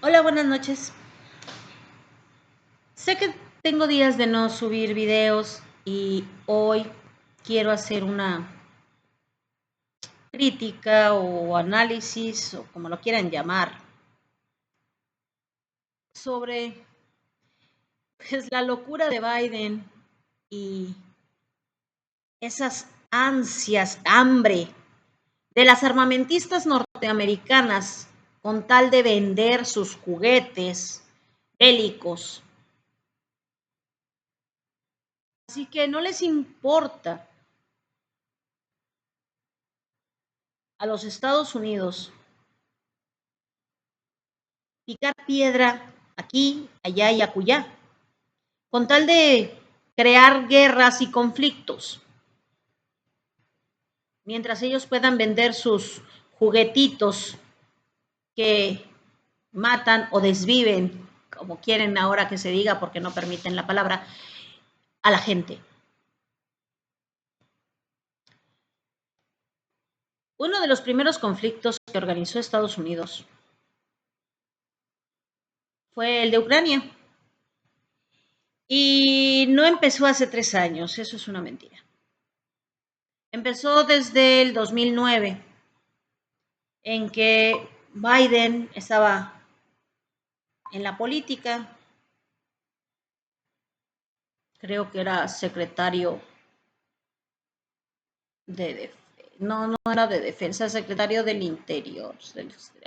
Hola, buenas noches. Sé que tengo días de no subir videos y hoy quiero hacer una crítica o análisis o como lo quieran llamar sobre la locura de Biden y esas ansias, hambre de las armamentistas norteamericanas con tal de vender sus juguetes bélicos. Así que no les importa a los Estados Unidos picar piedra aquí, allá y acullá, con tal de crear guerras y conflictos, mientras ellos puedan vender sus juguetitos que matan o desviven, como quieren ahora que se diga porque no permiten la palabra, a la gente. Uno de los primeros conflictos que organizó Estados Unidos fue el de Ucrania. Y no empezó hace 3 años, eso es una mentira. Empezó desde el 2009, en que Biden estaba en la política, creo que era secretario de no era de defensa, secretario del interior,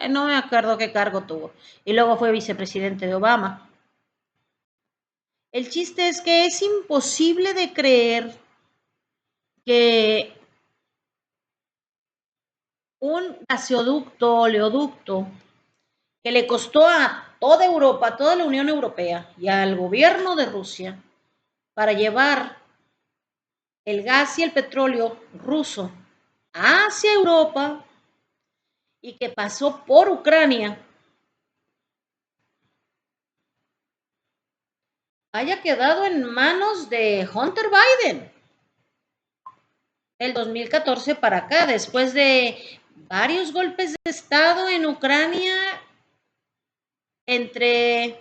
no me acuerdo qué cargo tuvo, y luego fue vicepresidente de Obama. El chiste es que es imposible de creer que un gasoducto, oleoducto, que le costó a toda Europa, a toda la Unión Europea y al gobierno de Rusia para llevar el gas y el petróleo ruso hacia Europa y que pasó por Ucrania, haya quedado en manos de Hunter Biden del 2014 para acá, después de varios golpes de Estado en Ucrania entre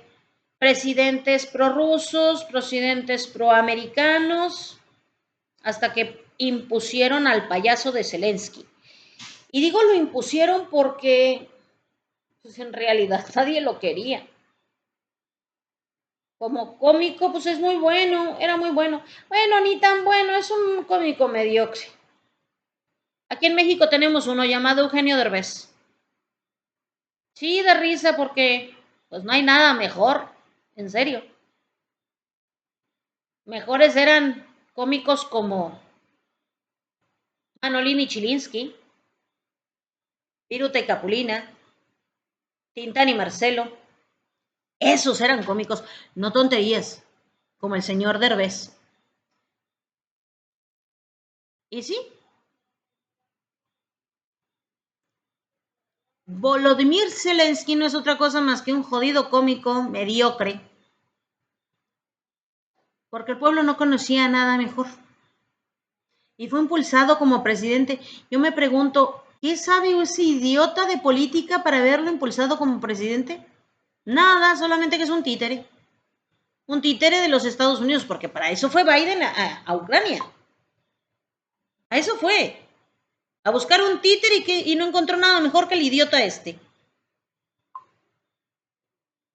presidentes prorrusos, presidentes proamericanos, hasta que impusieron al payaso de Zelensky. Y digo lo impusieron porque pues en realidad nadie lo quería. Como cómico, pues es muy bueno, era muy bueno. Bueno, ni tan bueno, es un cómico mediocre. Aquí en México tenemos uno llamado Eugenio Derbez. Sí, de risa porque pues no hay nada mejor, en serio. Mejores eran cómicos como Manolini Chilinsky, Viruta y Capulina, Tintán y Marcelo. Esos eran cómicos, no tonterías, como el señor Derbez. Y sí, Volodymyr Zelensky no es otra cosa más que un jodido cómico mediocre, porque el pueblo no conocía nada mejor. Y fue impulsado como presidente. Yo me pregunto, ¿qué sabe ese idiota de política para haberlo impulsado como presidente? Nada, solamente que es un títere. Un títere de los Estados Unidos, porque para eso fue Biden a Ucrania. A eso fue. A buscar un títere y no encontró nada mejor que el idiota este.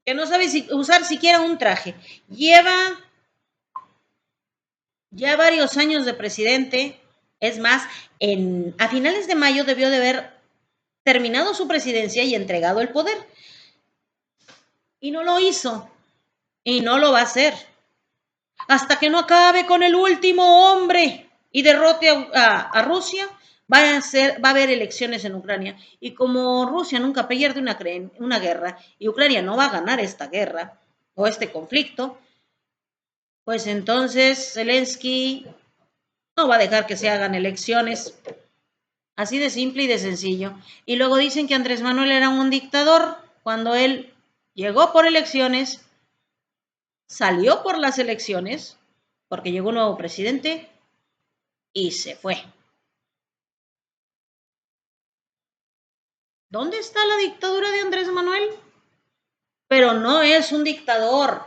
Que no sabe usar siquiera un traje. Lleva ya varios años de presidente. Es más, a finales de mayo debió de haber terminado su presidencia y entregado el poder. Y no lo hizo. Y no lo va a hacer. Hasta que no acabe con el último hombre y derrote a Rusia, va a haber elecciones en Ucrania. Y como Rusia nunca pierde una guerra y Ucrania no va a ganar esta guerra o este conflicto, pues entonces Zelensky no va a dejar que se hagan elecciones. Así de simple y de sencillo. Y luego dicen que Andrés Manuel era un dictador cuando él llegó por elecciones, salió por las elecciones, porque llegó un nuevo presidente y se fue. ¿Dónde está la dictadura de Andrés Manuel? pero no es un dictador.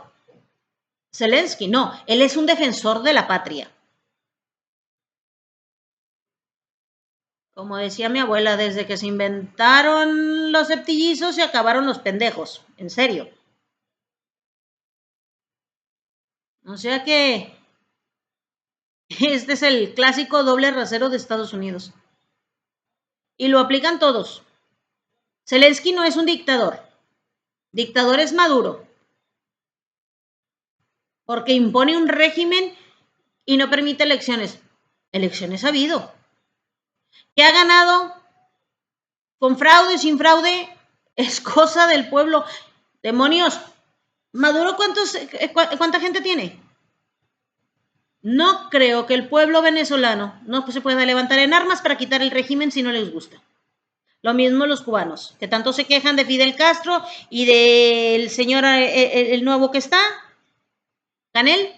Zelensky, no, él es un defensor de la patria. Como decía mi abuela, desde que se inventaron los septillizos se acabaron los pendejos, en serio. O sea que este es el clásico doble rasero de Estados Unidos. Y lo aplican todos. Zelensky no es un dictador. Dictador es Maduro. Porque impone un régimen y no permite elecciones. Elecciones ha habido. ¿Qué ha ganado? Con fraude, sin fraude, es cosa del pueblo. Demonios. Maduro, ¿cuánta gente tiene? No creo que el pueblo venezolano no se pueda levantar en armas para quitar el régimen si no les gusta. Lo mismo los cubanos, que tanto se quejan de Fidel Castro y del señor, el nuevo que está, Canel.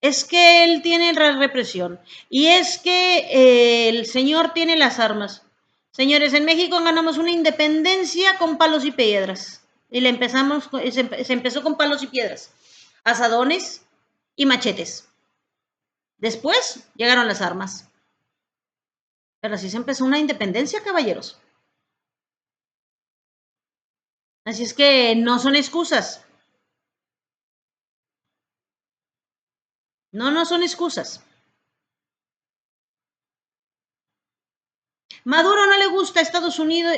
Es que él tiene la represión y es que el señor tiene las armas. Señores, en México ganamos una independencia con palos y piedras. Y se empezó con palos y piedras, asadones y machetes. Después llegaron las armas. Pero así se empezó una independencia, caballeros. Así es que no son excusas. No son excusas. Maduro no le gusta a Estados Unidos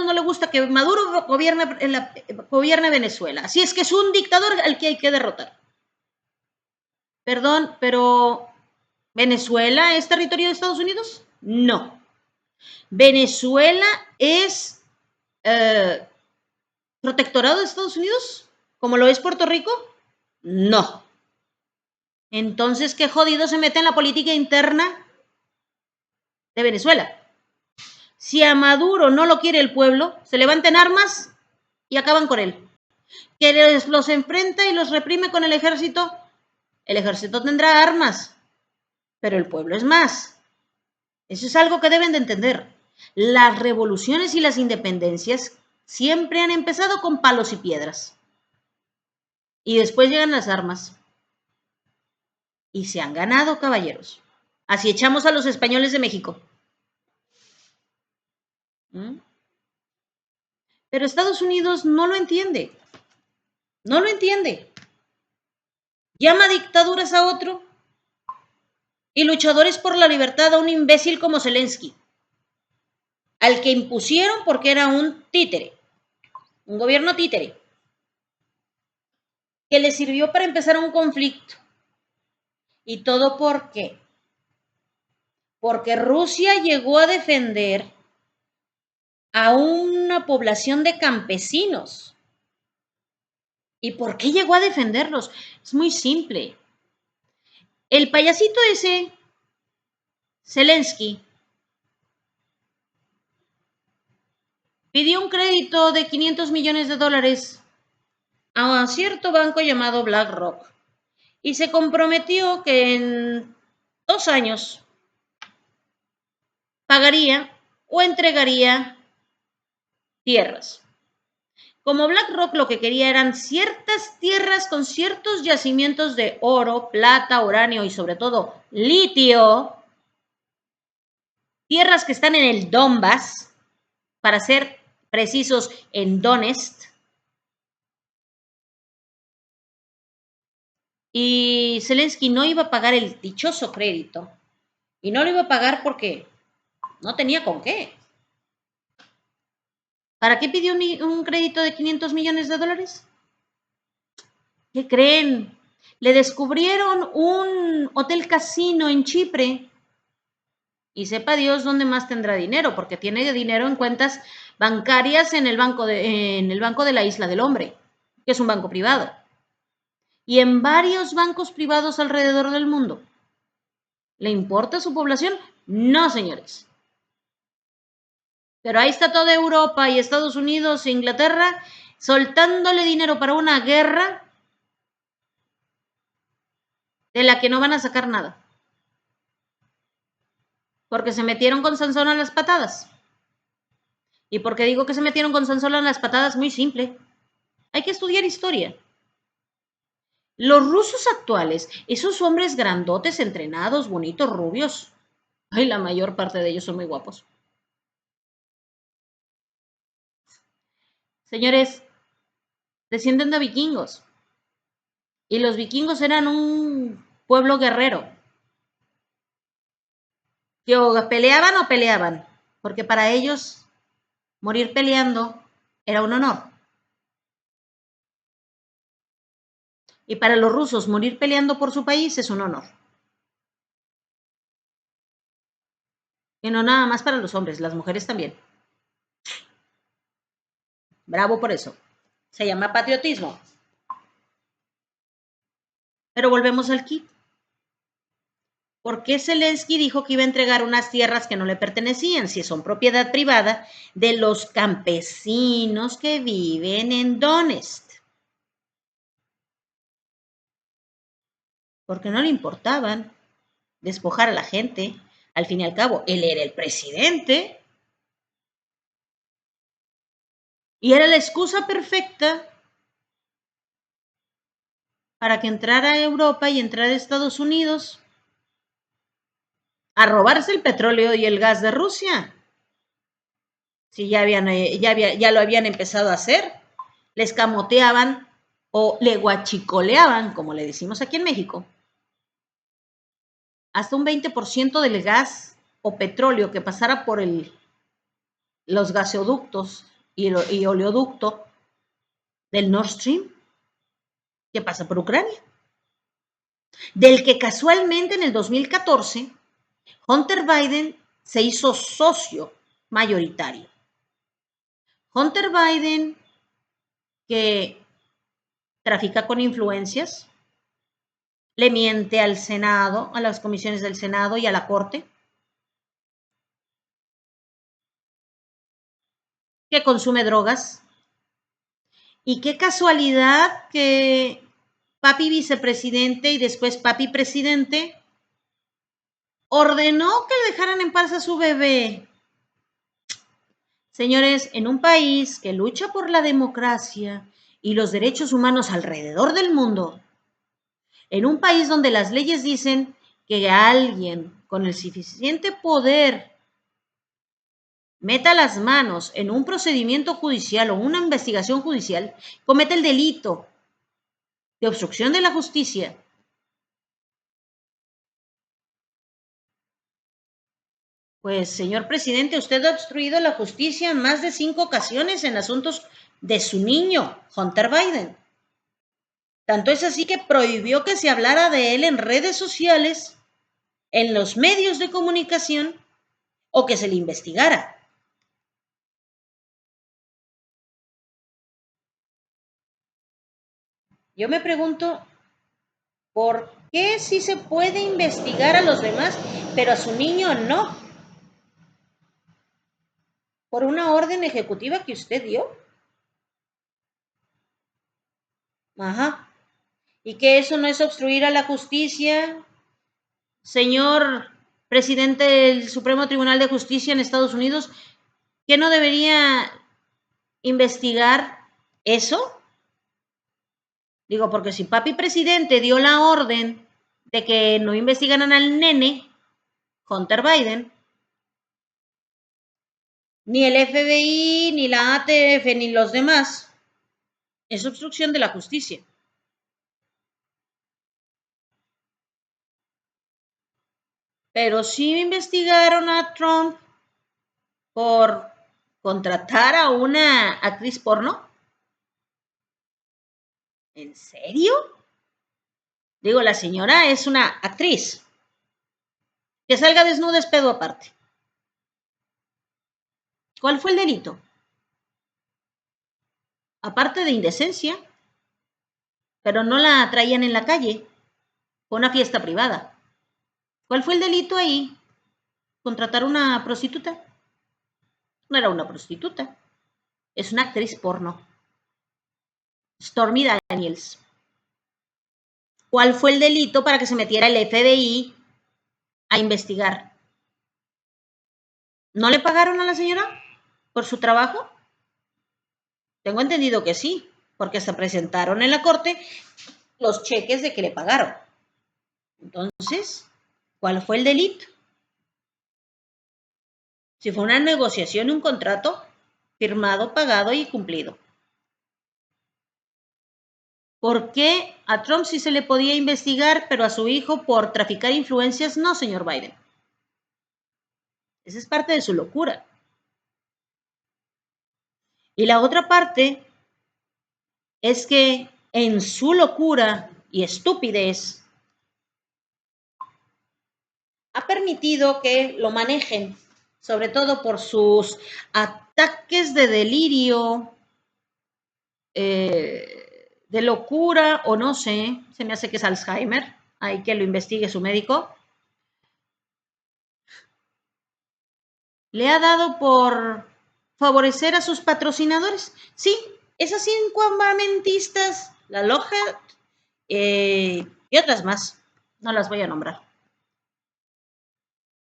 no le gusta que Maduro gobierne Venezuela. Así es que es un dictador al que hay que derrotar. Perdón, pero ¿Venezuela es territorio de Estados Unidos? No. ¿Venezuela es protectorado de Estados Unidos? ¿Como lo es Puerto Rico? No. Entonces, ¿qué jodido se mete en la política interna de Venezuela? Si a Maduro no lo quiere el pueblo, se levantan armas y acaban con él. Que los enfrenta y los reprime con el ejército tendrá armas, pero el pueblo es más. Eso es algo que deben de entender. Las revoluciones y las independencias siempre han empezado con palos y piedras. Y después llegan las armas. Y se han ganado, caballeros. Así echamos a los españoles de México. ¿Mm? Pero Estados Unidos no lo entiende. No lo entiende. Llama dictaduras a otro y luchadores por la libertad a un imbécil como Zelensky, al que impusieron porque era un títere, un gobierno títere, que le sirvió para empezar un conflicto. ¿Y todo por qué? Porque Rusia llegó a defender a una población de campesinos. ¿Y por qué llegó a defenderlos? Es muy simple. El payasito ese, Zelensky, pidió un crédito de $500 millones a cierto banco llamado BlackRock y se comprometió que en 2 años pagaría o entregaría tierras. Como BlackRock lo que quería eran ciertas tierras con ciertos yacimientos de oro, plata, uranio y sobre todo litio, tierras que están en el Donbass, para ser precisos, en Donetsk. Y Zelensky no iba a pagar el dichoso crédito. Y no lo iba a pagar porque no tenía con qué. ¿Para qué pidió un crédito de $500 millones? ¿Qué creen? Le descubrieron un hotel casino en Chipre y sepa Dios dónde más tendrá dinero, porque tiene dinero en cuentas bancarias en el banco de la Isla del Hombre, que es un banco privado, y en varios bancos privados alrededor del mundo. ¿Le importa su población? No, señores. Pero ahí está toda Europa y Estados Unidos e Inglaterra soltándole dinero para una guerra de la que no van a sacar nada. Porque se metieron con Sansón a las patadas. ¿Y por qué digo que se metieron con Sansola en las patadas? Muy simple. Hay que estudiar historia. Los rusos actuales, esos hombres grandotes, entrenados, bonitos, rubios, ay, la mayor parte de ellos son muy guapos. Señores, descienden de vikingos. Y los vikingos eran un pueblo guerrero. Que o peleaban, porque para ellos morir peleando era un honor. Y para los rusos morir peleando por su país es un honor. Y no nada más para los hombres, las mujeres también. Bravo por eso. Se llama patriotismo. Pero volvemos al kit. ¿Por qué Zelensky dijo que iba a entregar unas tierras que no le pertenecían, si son propiedad privada de los campesinos que viven en Donetsk? Porque no le importaban despojar a la gente. Al fin y al cabo, él era el presidente. Y era la excusa perfecta para que entrara a Europa y entrara a Estados Unidos a robarse el petróleo y el gas de Rusia. Si ya lo habían empezado a hacer, le escamoteaban o le guachicoleaban, como le decimos aquí en México, hasta un 20% del gas o petróleo que pasara por los gasoductos y oleoducto del Nord Stream, que pasa por Ucrania, del que casualmente en el 2014 Hunter Biden se hizo socio mayoritario. Hunter Biden, que trafica con influencias, le miente al Senado, a las comisiones del Senado y a la Corte, que consume drogas. Y qué casualidad que papi vicepresidente y después papi presidente ordenó que le dejaran en paz a su bebé. Señores, en un país que lucha por la democracia y los derechos humanos alrededor del mundo, en un país donde las leyes dicen que alguien con el suficiente poder meta las manos en un procedimiento judicial o una investigación judicial, comete el delito de obstrucción de la justicia. Pues, señor presidente, usted ha obstruido la justicia en más de 5 ocasiones en asuntos de su niño, Hunter Biden. Tanto es así que prohibió que se hablara de él en redes sociales, en los medios de comunicación o que se le investigara. Yo me pregunto, ¿por qué sí se puede investigar a los demás, pero a su niño no? ¿Por una orden ejecutiva que usted dio? Ajá. ¿Y que eso no es obstruir a la justicia, señor presidente del Supremo Tribunal de Justicia en Estados Unidos? ¿Que no debería investigar eso? Digo, porque si papi presidente dio la orden de que no investigaran al nene, Hunter Biden, ni el FBI, ni la ATF, ni los demás, es obstrucción de la justicia. Pero sí investigaron a Trump por contratar a una actriz porno. ¿En serio? Digo, la señora es una actriz. Que salga desnuda es pedo aparte. ¿Cuál fue el delito? Aparte de indecencia, pero no la traían en la calle, fue una fiesta privada. ¿Cuál fue el delito ahí? ¿Contratar una prostituta? No era una prostituta, es una actriz porno. Stormy Daniels. ¿Cuál fue el delito para que se metiera el FBI a investigar? ¿No le pagaron a la señora? por su trabajo? Tengo entendido que sí, porque se presentaron en la corte los cheques de que le pagaron. Entonces, ¿cuál fue el delito? Si fue una negociación y un contrato firmado, pagado y cumplido. ¿Por qué a Trump sí se le podía investigar, pero a su hijo por traficar influencias no, señor Biden? Esa es parte de su locura. Y la otra parte es que en su locura y estupidez ha permitido que lo manejen, sobre todo por sus ataques de delirio, de locura, o no sé, se me hace que es Alzheimer, hay que lo investigue su médico. Le ha dado por favorecer a sus patrocinadores. Sí, esas 5 armamentistas, la Lockheed y otras más, no las voy a nombrar,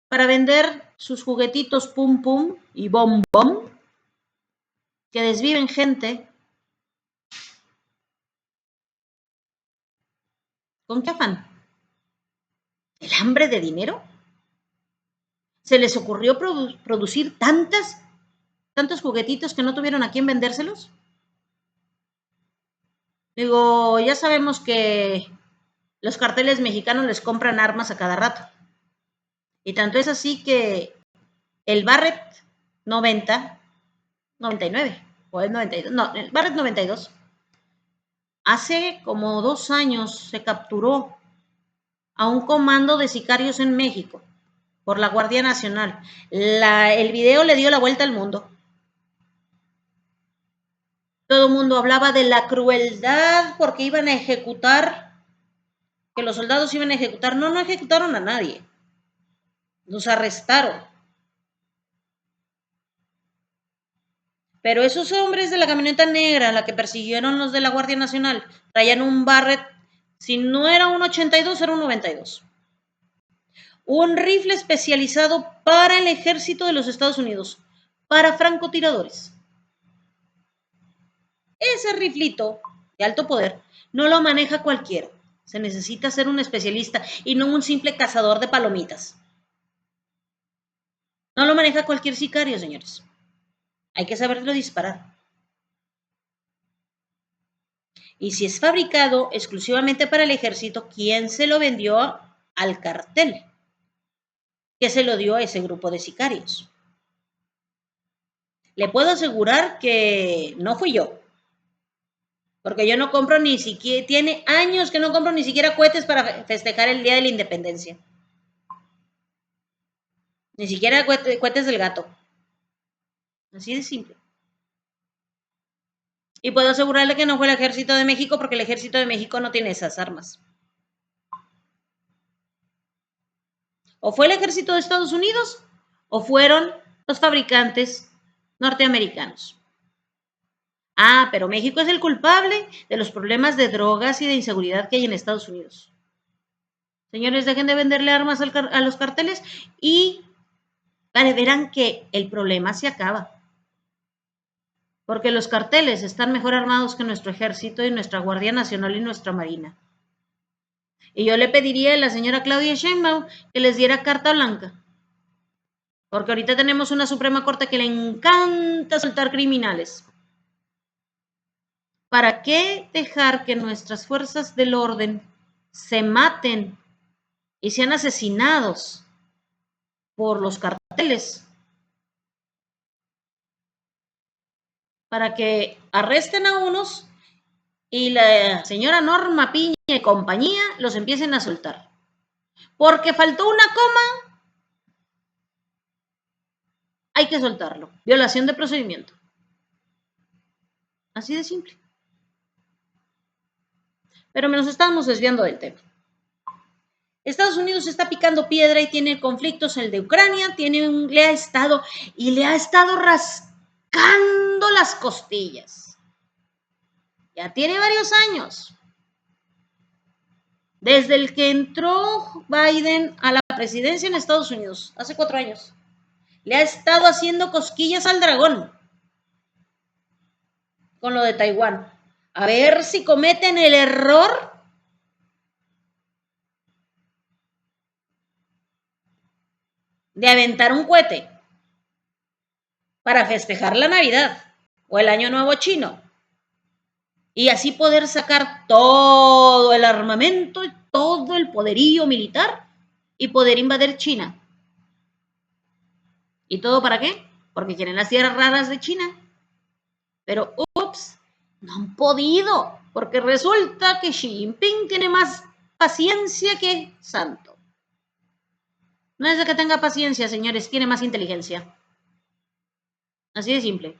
para vender sus juguetitos pum pum y bom bom que desviven gente. ¿Con qué afán? ¿El hambre de dinero? ¿Se les ocurrió producir tantos juguetitos que no tuvieron a quién vendérselos? Digo, ya sabemos que los carteles mexicanos les compran armas a cada rato. Y tanto es así que el Barrett 99, o el 92, no, el Barrett 92, hace como 2 años se capturó a un comando de sicarios en México por la Guardia Nacional. El video le dio la vuelta al mundo. Todo el mundo hablaba de la crueldad porque iban a ejecutar, que los soldados iban a ejecutar. No, no ejecutaron a nadie. Los arrestaron. Pero esos hombres de la camioneta negra, la que persiguieron los de la Guardia Nacional, traían un Barrett, si no era un 82, era un 92. Un rifle especializado para el ejército de los Estados Unidos, para francotiradores. Ese riflito de alto poder no lo maneja cualquiera. Se necesita ser un especialista y no un simple cazador de palomitas. No lo maneja cualquier sicario, señores. Hay que saberlo disparar. Y si es fabricado exclusivamente para el ejército, ¿quién se lo vendió al cartel? ¿Qué se lo dio a ese grupo de sicarios? Le puedo asegurar que no fui yo. Porque yo no compro ni siquiera, tiene años que no compro ni siquiera cohetes para festejar el Día de la Independencia. Ni siquiera cohetes del gato. Así de simple. Y puedo asegurarle que no fue el Ejército de México porque el Ejército de México no tiene esas armas. O fue el Ejército de Estados Unidos o fueron los fabricantes norteamericanos. Ah, pero México es el culpable de los problemas de drogas y de inseguridad que hay en Estados Unidos. Señores, dejen de venderle armas a los carteles y verán que el problema se acaba. Porque los carteles están mejor armados que nuestro ejército y nuestra Guardia Nacional y nuestra Marina. Y yo le pediría a la señora Claudia Sheinbaum que les diera carta blanca. Porque ahorita tenemos una Suprema Corte que le encanta soltar criminales. ¿Para qué dejar que nuestras fuerzas del orden se maten y sean asesinados por los carteles? Para que arresten a unos y la señora Norma Piña y compañía los empiecen a soltar. Porque faltó una coma, hay que soltarlo. Violación de procedimiento. Así de simple. Pero nos estamos desviando del tema. Estados Unidos está picando piedra y tiene conflictos, el de Ucrania, le ha estado rascando las costillas. Ya tiene varios años. Desde el que entró Biden a la presidencia en Estados Unidos, hace 4 años. Le ha estado haciendo cosquillas al dragón con lo de Taiwán. A ver si cometen el error de aventar un cohete para festejar la Navidad o el Año Nuevo chino y así poder sacar todo el armamento y todo el poderío militar y poder invadir China. ¿Y todo para qué? Porque quieren las tierras raras de China. Pero, ups, no han podido, porque resulta que Xi Jinping tiene más paciencia que santo. No es de que tenga paciencia, señores, tiene más inteligencia. Así de simple.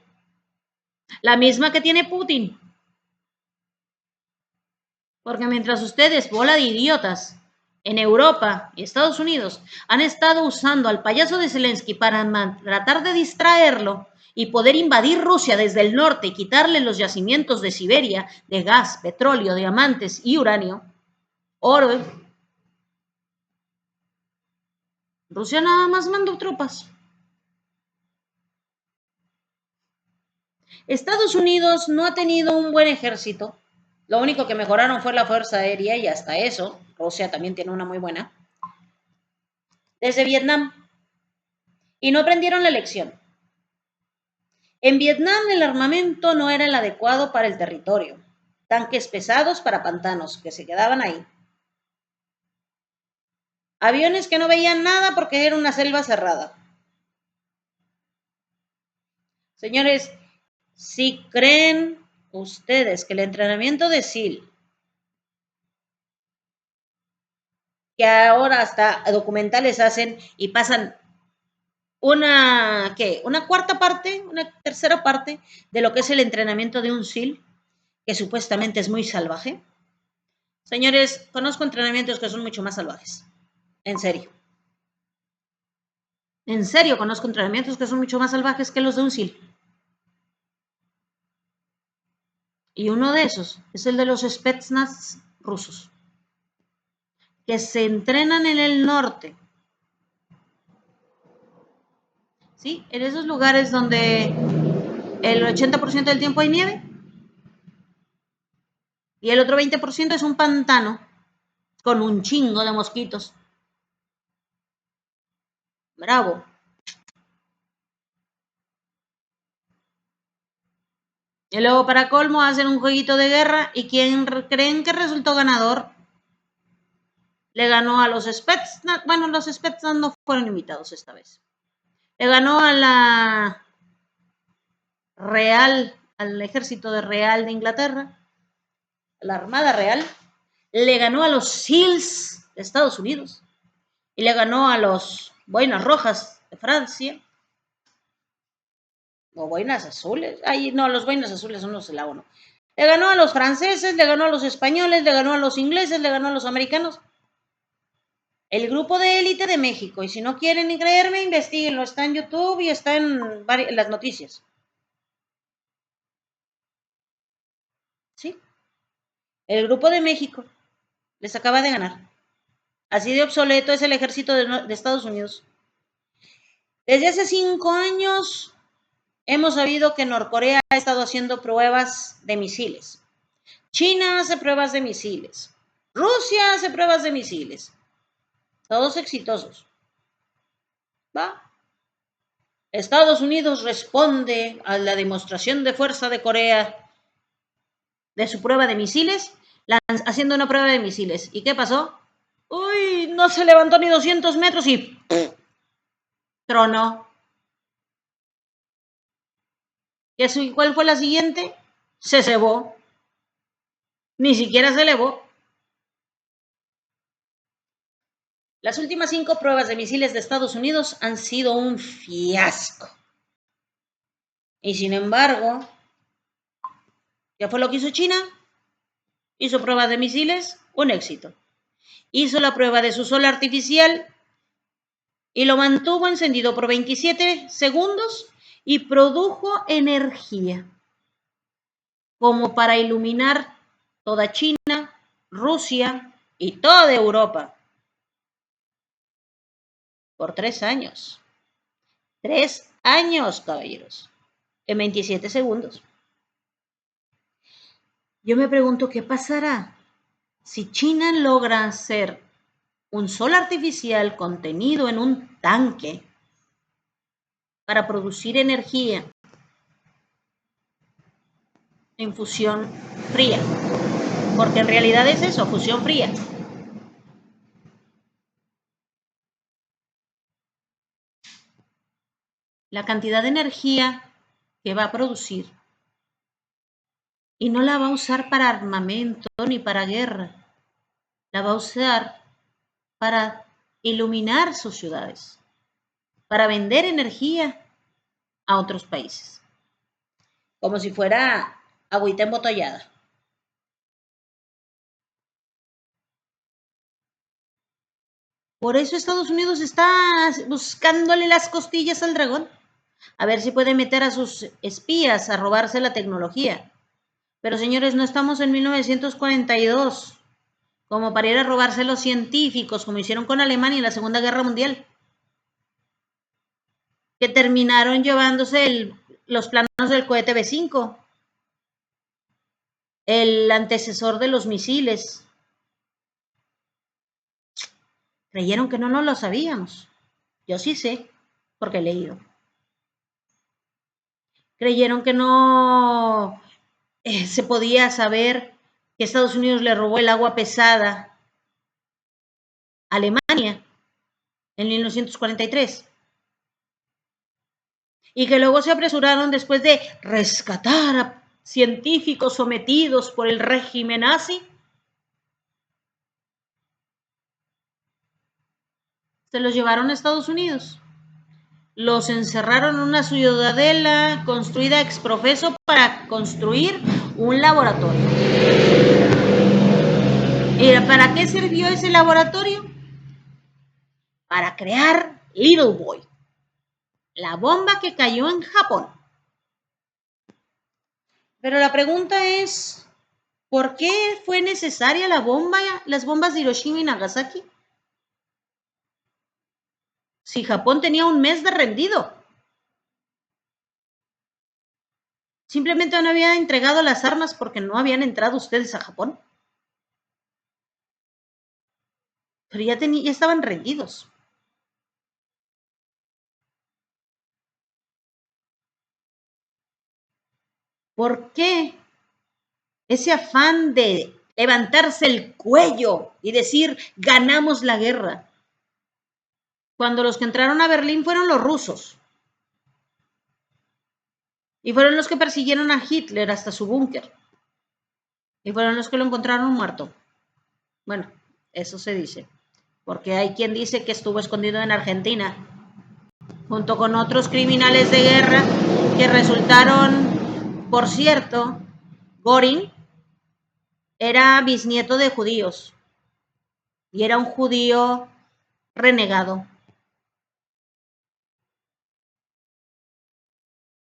La misma que tiene Putin. Porque mientras ustedes, bola de idiotas, en Europa y Estados Unidos han estado usando al payaso de Zelensky para tratar de distraerlo y poder invadir Rusia desde el norte y quitarle los yacimientos de Siberia de gas, petróleo, diamantes y uranio, oro, Rusia nada más mandó tropas. Estados Unidos no ha tenido un buen ejército. Lo único que mejoraron fue la fuerza aérea y hasta eso, Rusia también tiene una muy buena. Desde Vietnam. Y no aprendieron la lección. En Vietnam el armamento no era el adecuado para el territorio. Tanques pesados para pantanos que se quedaban ahí. Aviones que no veían nada porque era una selva cerrada. Señores, si creen ustedes que el entrenamiento de SEAL, que ahora hasta documentales hacen y pasan una cuarta parte, una tercera parte de lo que es el entrenamiento de un SEAL, que supuestamente es muy salvaje. Señores, conozco entrenamientos que son mucho más salvajes. En serio. En serio, conozco entrenamientos que son mucho más salvajes que los de un SEAL. Y uno de esos es el de los Spetsnaz rusos, que se entrenan en el norte. ¿Sí? En esos lugares donde el 80% del tiempo hay nieve y el otro 20% es un pantano con un chingo de mosquitos. Bravo. Y luego, para colmo, hacen un jueguito de guerra y ¿quién creen que resultó ganador? Le ganó a los Spetsnaz. Bueno, los Spetsnaz no fueron invitados esta vez. Le ganó a la Real, al ejército real de Inglaterra, a la Armada Real. Le ganó a los SEALs de Estados Unidos y le ganó a los Boinas Rojas de Francia. O Boinas Azules. Ay, no, los Boinas Azules son los de la ONU. Le ganó a los franceses, le ganó a los españoles, le ganó a los ingleses, le ganó a los americanos. El grupo de élite de México. Y si no quieren ni creerme, investiguenlo. Está en YouTube y está en las noticias. ¿Sí? El grupo de México les acaba de ganar. Así de obsoleto es el ejército de Estados Unidos. Desde hace 5 años hemos sabido que Norcorea ha estado haciendo pruebas de misiles. China hace pruebas de misiles. Rusia hace pruebas de misiles. Todos exitosos. ¿Va? Estados Unidos responde a la demostración de fuerza de Corea de su prueba de misiles, haciendo una prueba de misiles. ¿Y qué pasó? Uy, no se levantó ni 200 metros y tronó. ¿Cuál fue la siguiente? Se cebó. Ni siquiera se elevó. Las últimas 5 pruebas de misiles de Estados Unidos han sido un fiasco. Y sin embargo, ¿qué fue lo que hizo China? Hizo pruebas de misiles, un éxito. Hizo la prueba de su sol artificial y lo mantuvo encendido por 27 segundos y produjo energía como para iluminar toda China, Rusia y toda Europa por 3 años. 3 años, caballeros, en 27 segundos. Yo me pregunto qué pasará si China logra hacer un sol artificial contenido en un tanque para producir energía en fusión fría, porque en realidad es eso, fusión fría. La cantidad de energía que va a producir y no la va a usar para armamento ni para guerra, la va a usar para iluminar sus ciudades, para vender energía a otros países, como si fuera agüita embotellada. Por eso Estados Unidos está buscándole las costillas al dragón, a ver si puede meter a sus espías a robarse la tecnología. Pero señores, no estamos en 1942, como para ir a robarse los científicos, como hicieron con Alemania en la Segunda Guerra Mundial, que terminaron llevándose los planos del cohete B-5, el antecesor de los misiles. Creyeron que no nos lo sabíamos. Yo sí sé, porque he leído. Creyeron que no se podía saber que Estados Unidos le robó el agua pesada a Alemania en 1943. Y que luego se apresuraron después de rescatar a científicos sometidos por el régimen nazi. Se los llevaron a Estados Unidos. Los encerraron en una ciudadela construida ex profeso para construir un laboratorio. ¿Y para qué sirvió ese laboratorio? Para crear Little Boy, la bomba que cayó en Japón. Pero la pregunta es, ¿por qué fue necesaria las bombas de Hiroshima y Nagasaki? Si Japón tenía un mes de rendido. Simplemente no había entregado las armas porque no habían entrado ustedes a Japón. Pero ya estaban rendidos. ¿Por qué ese afán de levantarse el cuello y decir ganamos la guerra? Cuando los que entraron a Berlín fueron los rusos. Y fueron los que persiguieron a Hitler hasta su búnker. Y fueron los que lo encontraron muerto. Bueno, eso se dice. Porque hay quien dice que estuvo escondido en Argentina, junto con otros criminales de guerra que resultaron, por cierto, Göring era bisnieto de judíos y era un judío renegado.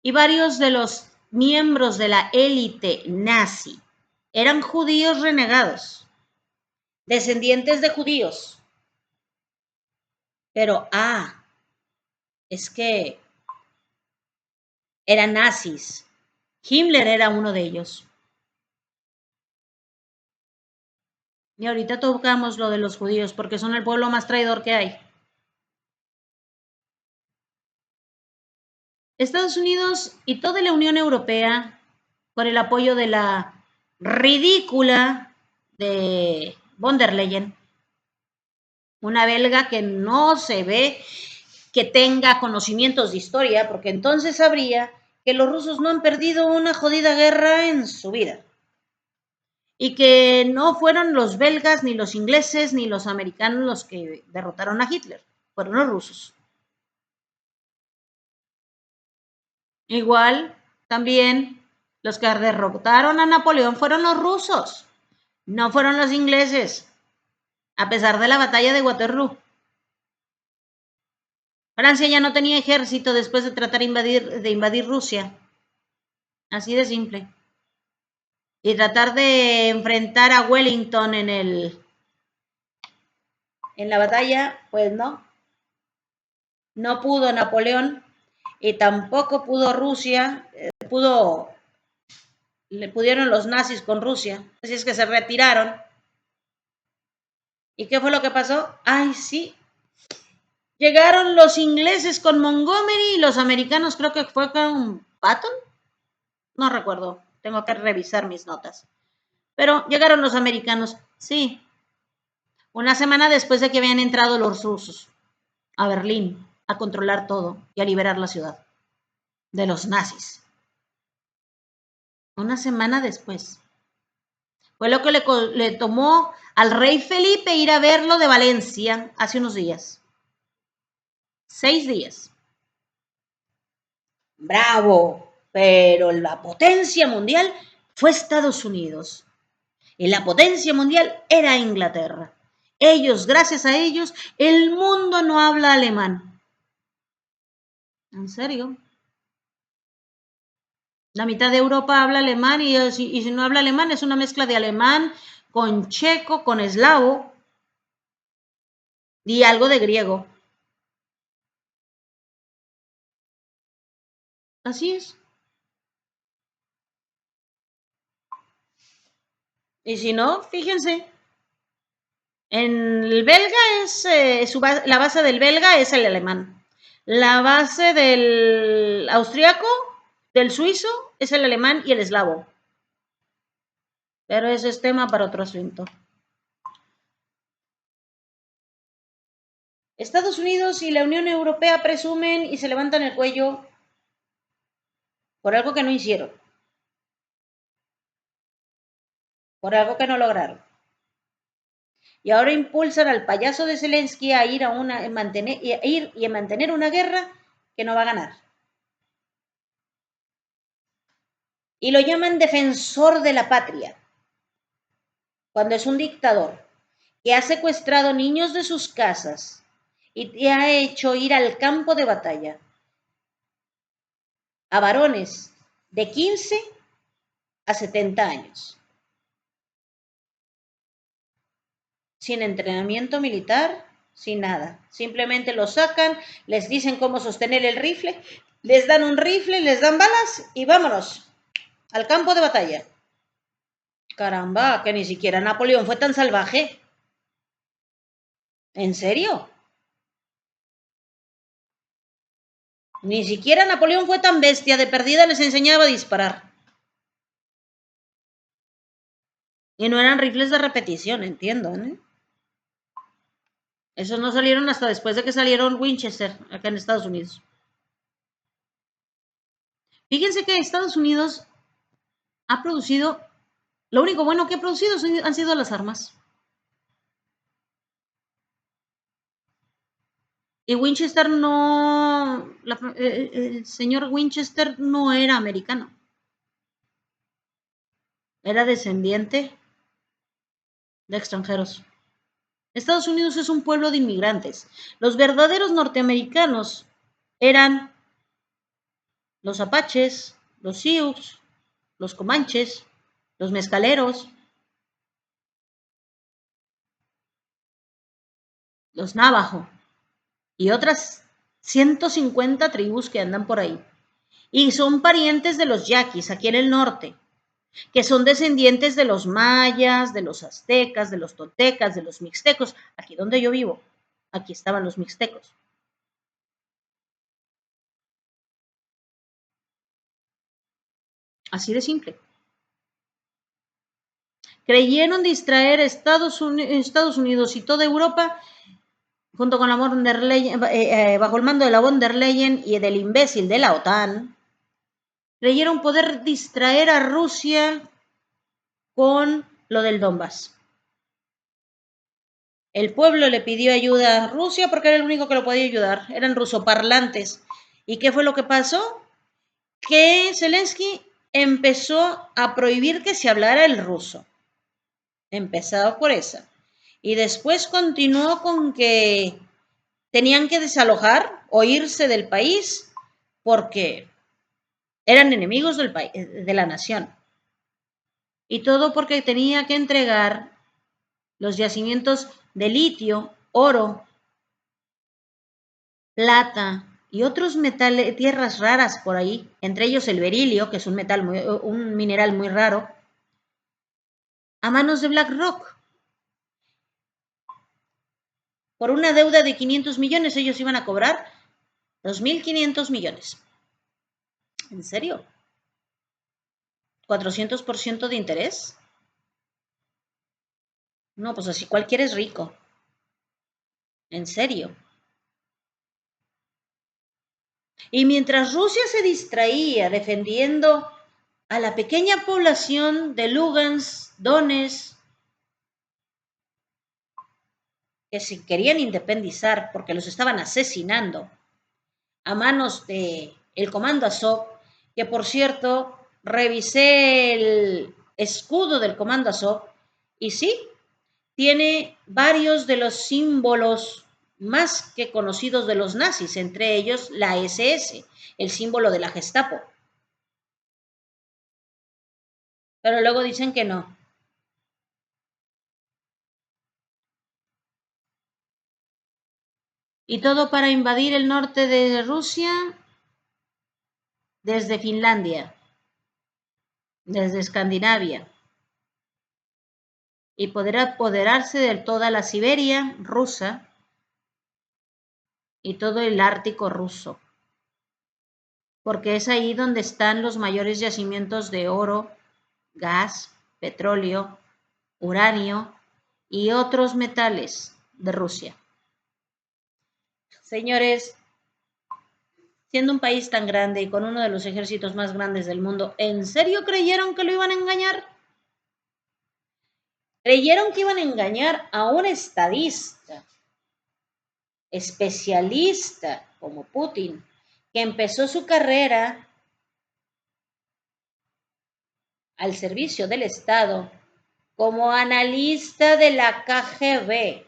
Y varios de los miembros de la élite nazi eran judíos renegados, descendientes de judíos. Pero, es que eran nazis. Himmler era uno de ellos. Y ahorita tocamos lo de los judíos porque son el pueblo más traidor que hay. Estados Unidos y toda la Unión Europea, con el apoyo de la ridícula de von der Leyen, una belga que no se ve que tenga conocimientos de historia, porque entonces sabría que los rusos no han perdido una jodida guerra en su vida. Y que no fueron los belgas, ni los ingleses, ni los americanos los que derrotaron a Hitler, fueron los rusos. Igual, también, los que derrotaron a Napoleón fueron los rusos, no fueron los ingleses, a pesar de la batalla de Waterloo. Francia ya no tenía ejército después de tratar de invadir Rusia. Así de simple. Y tratar de enfrentar a Wellington en la batalla, pues no. No pudo Napoleón. y tampoco pudo Rusia, le pudieron los nazis con Rusia, así es que se retiraron. ¿Y qué fue lo que pasó? Ay, sí, llegaron los ingleses con Montgomery y los americanos creo que fue con Patton, no recuerdo, tengo que revisar mis notas. Pero llegaron los americanos, sí, una semana después de que habían entrado los rusos a Berlín a controlar todo y a liberar la ciudad de los nazis. Una semana después. Fue lo que le tomó al rey Felipe ir a verlo de Valencia hace unos días. 6 días. Bravo, pero la potencia mundial fue Estados Unidos. Y la potencia mundial era Inglaterra. Ellos, gracias a ellos, el mundo no habla alemán. ¿En serio? La mitad de Europa habla alemán y si no habla alemán es una mezcla de alemán con checo, con eslavo y algo de griego. Así es. Y si no, fíjense, en el belga es, la base del belga es el alemán. La base del austriaco, del suizo, es el alemán y el eslavo. Pero ese es tema para otro asunto. Estados Unidos y la Unión Europea presumen y se levantan el cuello por algo que no hicieron, por algo que no lograron. Y ahora impulsan al payaso de Zelensky a ir a mantener una guerra que no va a ganar. Y lo llaman defensor de la patria, cuando es un dictador que ha secuestrado niños de sus casas y te ha hecho ir al campo de batalla a varones de 15 a 70 años, sin entrenamiento militar, sin nada. Simplemente los sacan, les dicen cómo sostener el rifle, les dan un rifle, les dan balas y vámonos al campo de batalla. Caramba, que ni siquiera Napoleón fue tan salvaje. ¿En serio? Ni siquiera Napoleón fue tan bestia, de perdida les enseñaba a disparar. Y no eran rifles de repetición, entiendo, ¿eh? Esos no salieron hasta después de que salieron Winchester acá en Estados Unidos. Fíjense que Estados Unidos ha producido, lo único bueno que ha producido han sido las armas. Y Winchester no, el señor Winchester no era americano. Era descendiente de extranjeros. Estados Unidos es un pueblo de inmigrantes. Los verdaderos norteamericanos eran los apaches, los sioux, los comanches, los mezcaleros, los navajo y otras 150 tribus que andan por ahí. Y son parientes de los yaquis aquí en el norte, que son descendientes de los mayas, de los aztecas, de los toltecas, de los mixtecos. Aquí donde yo vivo, aquí estaban los mixtecos. Así de simple. Creyeron distraer a Estados Unidos y toda Europa junto con la von der Leyen, bajo el mando de la von der Leyen y del imbécil de la OTAN, creyeron poder distraer a Rusia con lo del Donbass. El pueblo le pidió ayuda a Rusia porque era el único que lo podía ayudar, eran rusoparlantes. ¿Y qué fue lo que pasó? Que Zelensky empezó a prohibir que se hablara el ruso. Empezado por esa. Y después continuó con que tenían que desalojar o irse del país porque eran enemigos del país, de la nación. Y todo porque tenía que entregar los yacimientos de litio, oro, plata y otros metales, tierras raras por ahí, entre ellos el berilio, que es un mineral muy raro, a manos de BlackRock. Por una deuda de 500 millones, ellos iban a cobrar 2.500 millones. ¿En serio? ¿400% de interés? No, pues así cualquiera es rico. ¿En serio? Y mientras Rusia se distraía defendiendo a la pequeña población de Lugansk, Donetsk, que se querían independizar porque los estaban asesinando a manos de el Comando Azov, que por cierto, revisé el escudo del Comando Azov y sí, tiene varios de los símbolos más que conocidos de los nazis, entre ellos la SS, el símbolo de la Gestapo. Pero luego dicen que no. Y todo para invadir el norte de Rusia desde Finlandia, desde Escandinavia, y poder apoderarse de toda la Siberia rusa y todo el Ártico ruso, porque es ahí donde están los mayores yacimientos de oro, gas, petróleo, uranio y otros metales de Rusia. Señores, siendo un país tan grande y con uno de los ejércitos más grandes del mundo, ¿en serio creyeron que lo iban a engañar? Creyeron que iban a engañar a un estadista, especialista como Putin, que empezó su carrera al servicio del Estado como analista de la KGB.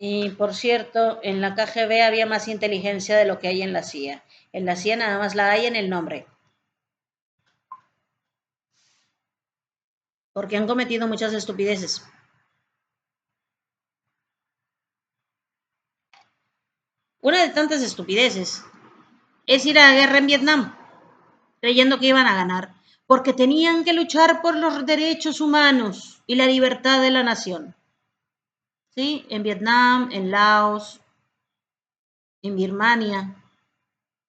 Y por cierto, en la KGB había más inteligencia de lo que hay en la CIA. En la CIA nada más la hay en el nombre, porque han cometido muchas estupideces. Una de tantas estupideces es ir a la guerra en Vietnam, creyendo que iban a ganar, porque tenían que luchar por los derechos humanos y la libertad de la nación. ¿Sí? En Vietnam, en Laos, en Birmania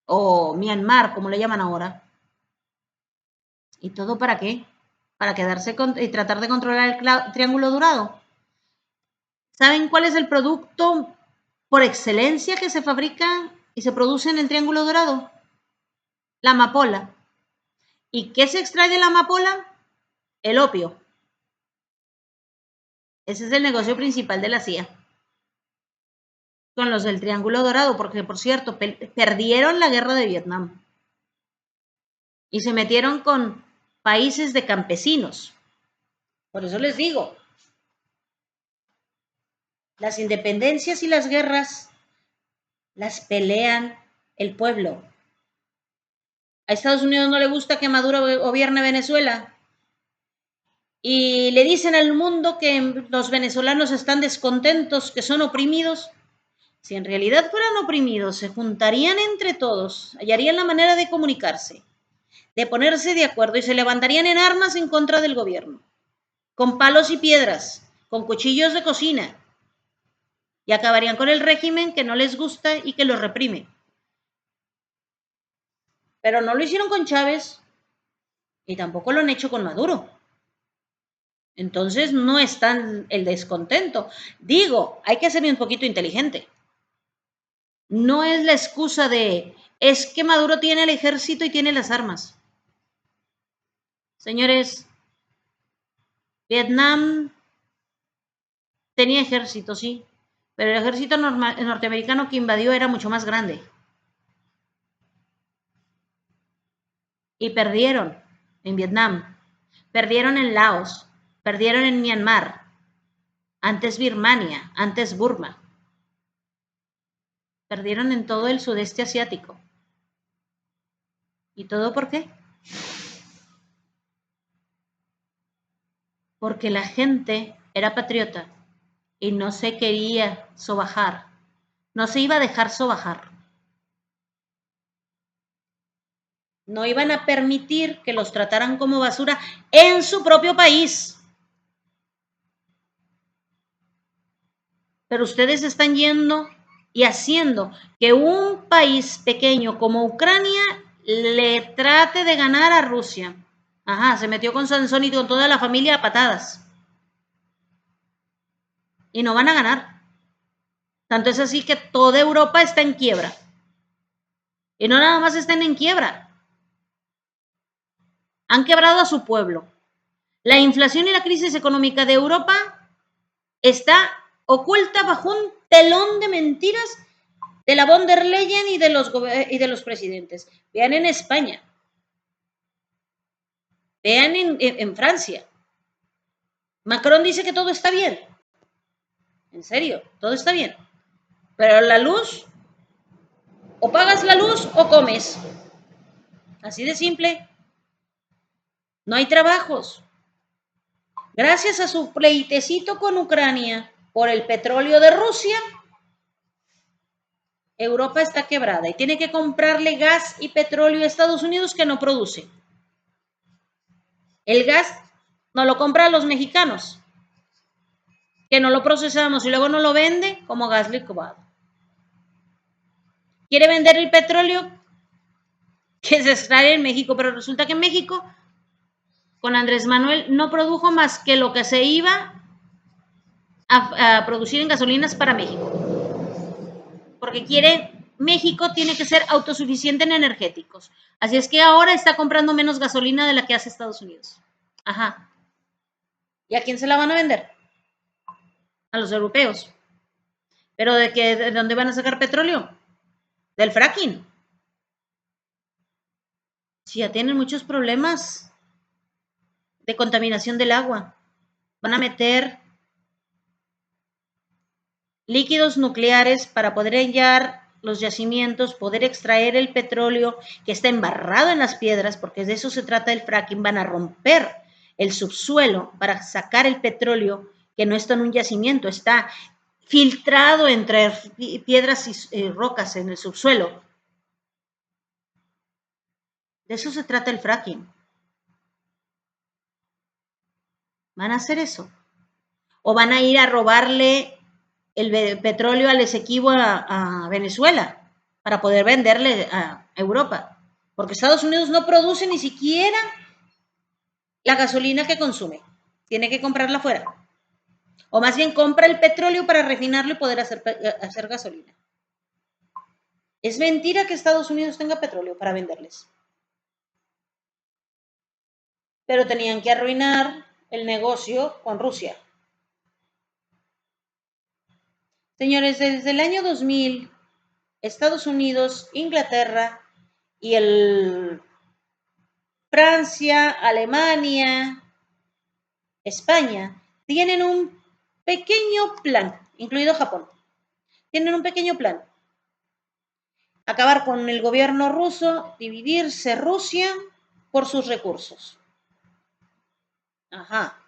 o Myanmar, como le llaman ahora. ¿Y todo para qué? Para quedarse y tratar de controlar el triángulo dorado. ¿Saben cuál es el producto por excelencia que se fabrica y se produce en el triángulo dorado? La amapola. ¿Y qué se extrae de la amapola? El opio. Ese es el negocio principal de la CIA. Con los del Triángulo Dorado, porque por cierto, perdieron la guerra de Vietnam y se metieron con países de campesinos. Por eso les digo, las independencias y las guerras las pelean el pueblo. A Estados Unidos no le gusta que Maduro gobierne Venezuela y le dicen al mundo que los venezolanos están descontentos, que son oprimidos. Si en realidad fueran oprimidos, se juntarían entre todos, hallarían la manera de comunicarse, de ponerse de acuerdo y se levantarían en armas en contra del gobierno, con palos y piedras, con cuchillos de cocina, y acabarían con el régimen que no les gusta y que los reprime. Pero no lo hicieron con Chávez y tampoco lo han hecho con Maduro. Entonces no está el descontento. Digo, hay que ser un poquito inteligente. No es la excusa de, es que Maduro tiene el ejército y tiene las armas. Señores, Vietnam tenía ejército, sí, pero el ejército norteamericano que invadió era mucho más grande. Y perdieron en Vietnam, perdieron en Laos, perdieron en Myanmar, antes Birmania, antes Burma. Perdieron en todo el sudeste asiático. ¿Y todo por qué? Porque la gente era patriota y no se quería sobajar, no se iba a dejar sobajar. No iban a permitir que los trataran como basura en su propio país. Pero ustedes están yendo y haciendo que un país pequeño como Ucrania le trate de ganar a Rusia. Ajá, se metió con Sansón y con toda la familia a patadas. Y no van a ganar. Tanto es así que toda Europa está en quiebra. Y no nada más están en quiebra. Han quebrado a su pueblo. La inflación y la crisis económica de Europa está oculta bajo un telón de mentiras de la von der Leyen y de los presidentes. Vean en España. Vean en Francia. Macron dice que todo está bien. En serio, todo está bien. Pero la luz, o pagas la luz o comes. Así de simple. No hay trabajos. Gracias a su pleitecito con Ucrania por el petróleo de Rusia, Europa está quebrada y tiene que comprarle gas y petróleo a Estados Unidos que no produce. El gas no lo compran los mexicanos, que no lo procesamos y luego no lo vende como gas licuado. Quiere vender el petróleo que se extrae en México, pero resulta que en México, con Andrés Manuel, no produjo más que lo que se iba a producir en gasolinas para México. Porque México tiene que ser autosuficiente en energéticos. Así es que ahora está comprando menos gasolina de la que hace Estados Unidos. Ajá. ¿Y a quién se la van a vender? A los europeos. ¿Pero de dónde van a sacar petróleo? Del fracking. Sí, ya tienen muchos problemas de contaminación del agua. Van a meter líquidos nucleares para poder hallar los yacimientos, poder extraer el petróleo que está embarrado en las piedras, porque de eso se trata el fracking. Van a romper el subsuelo para sacar el petróleo que no está en un yacimiento, está filtrado entre piedras y rocas en el subsuelo. De eso se trata el fracking. ¿Van a hacer eso? ¿O van a ir a robarle el petróleo al Esequibo a Venezuela para poder venderle a Europa? Porque Estados Unidos no produce ni siquiera la gasolina que consume. Tiene que comprarla afuera. O más bien compra el petróleo para refinarlo y poder hacer gasolina. Es mentira que Estados Unidos tenga petróleo para venderles. Pero tenían que arruinar el negocio con Rusia. Señores, desde el año 2000, Estados Unidos, Inglaterra y Francia, Alemania, España, tienen un pequeño plan, incluido Japón. Tienen un pequeño plan. Acabar con el gobierno ruso, dividirse Rusia por sus recursos. Ajá.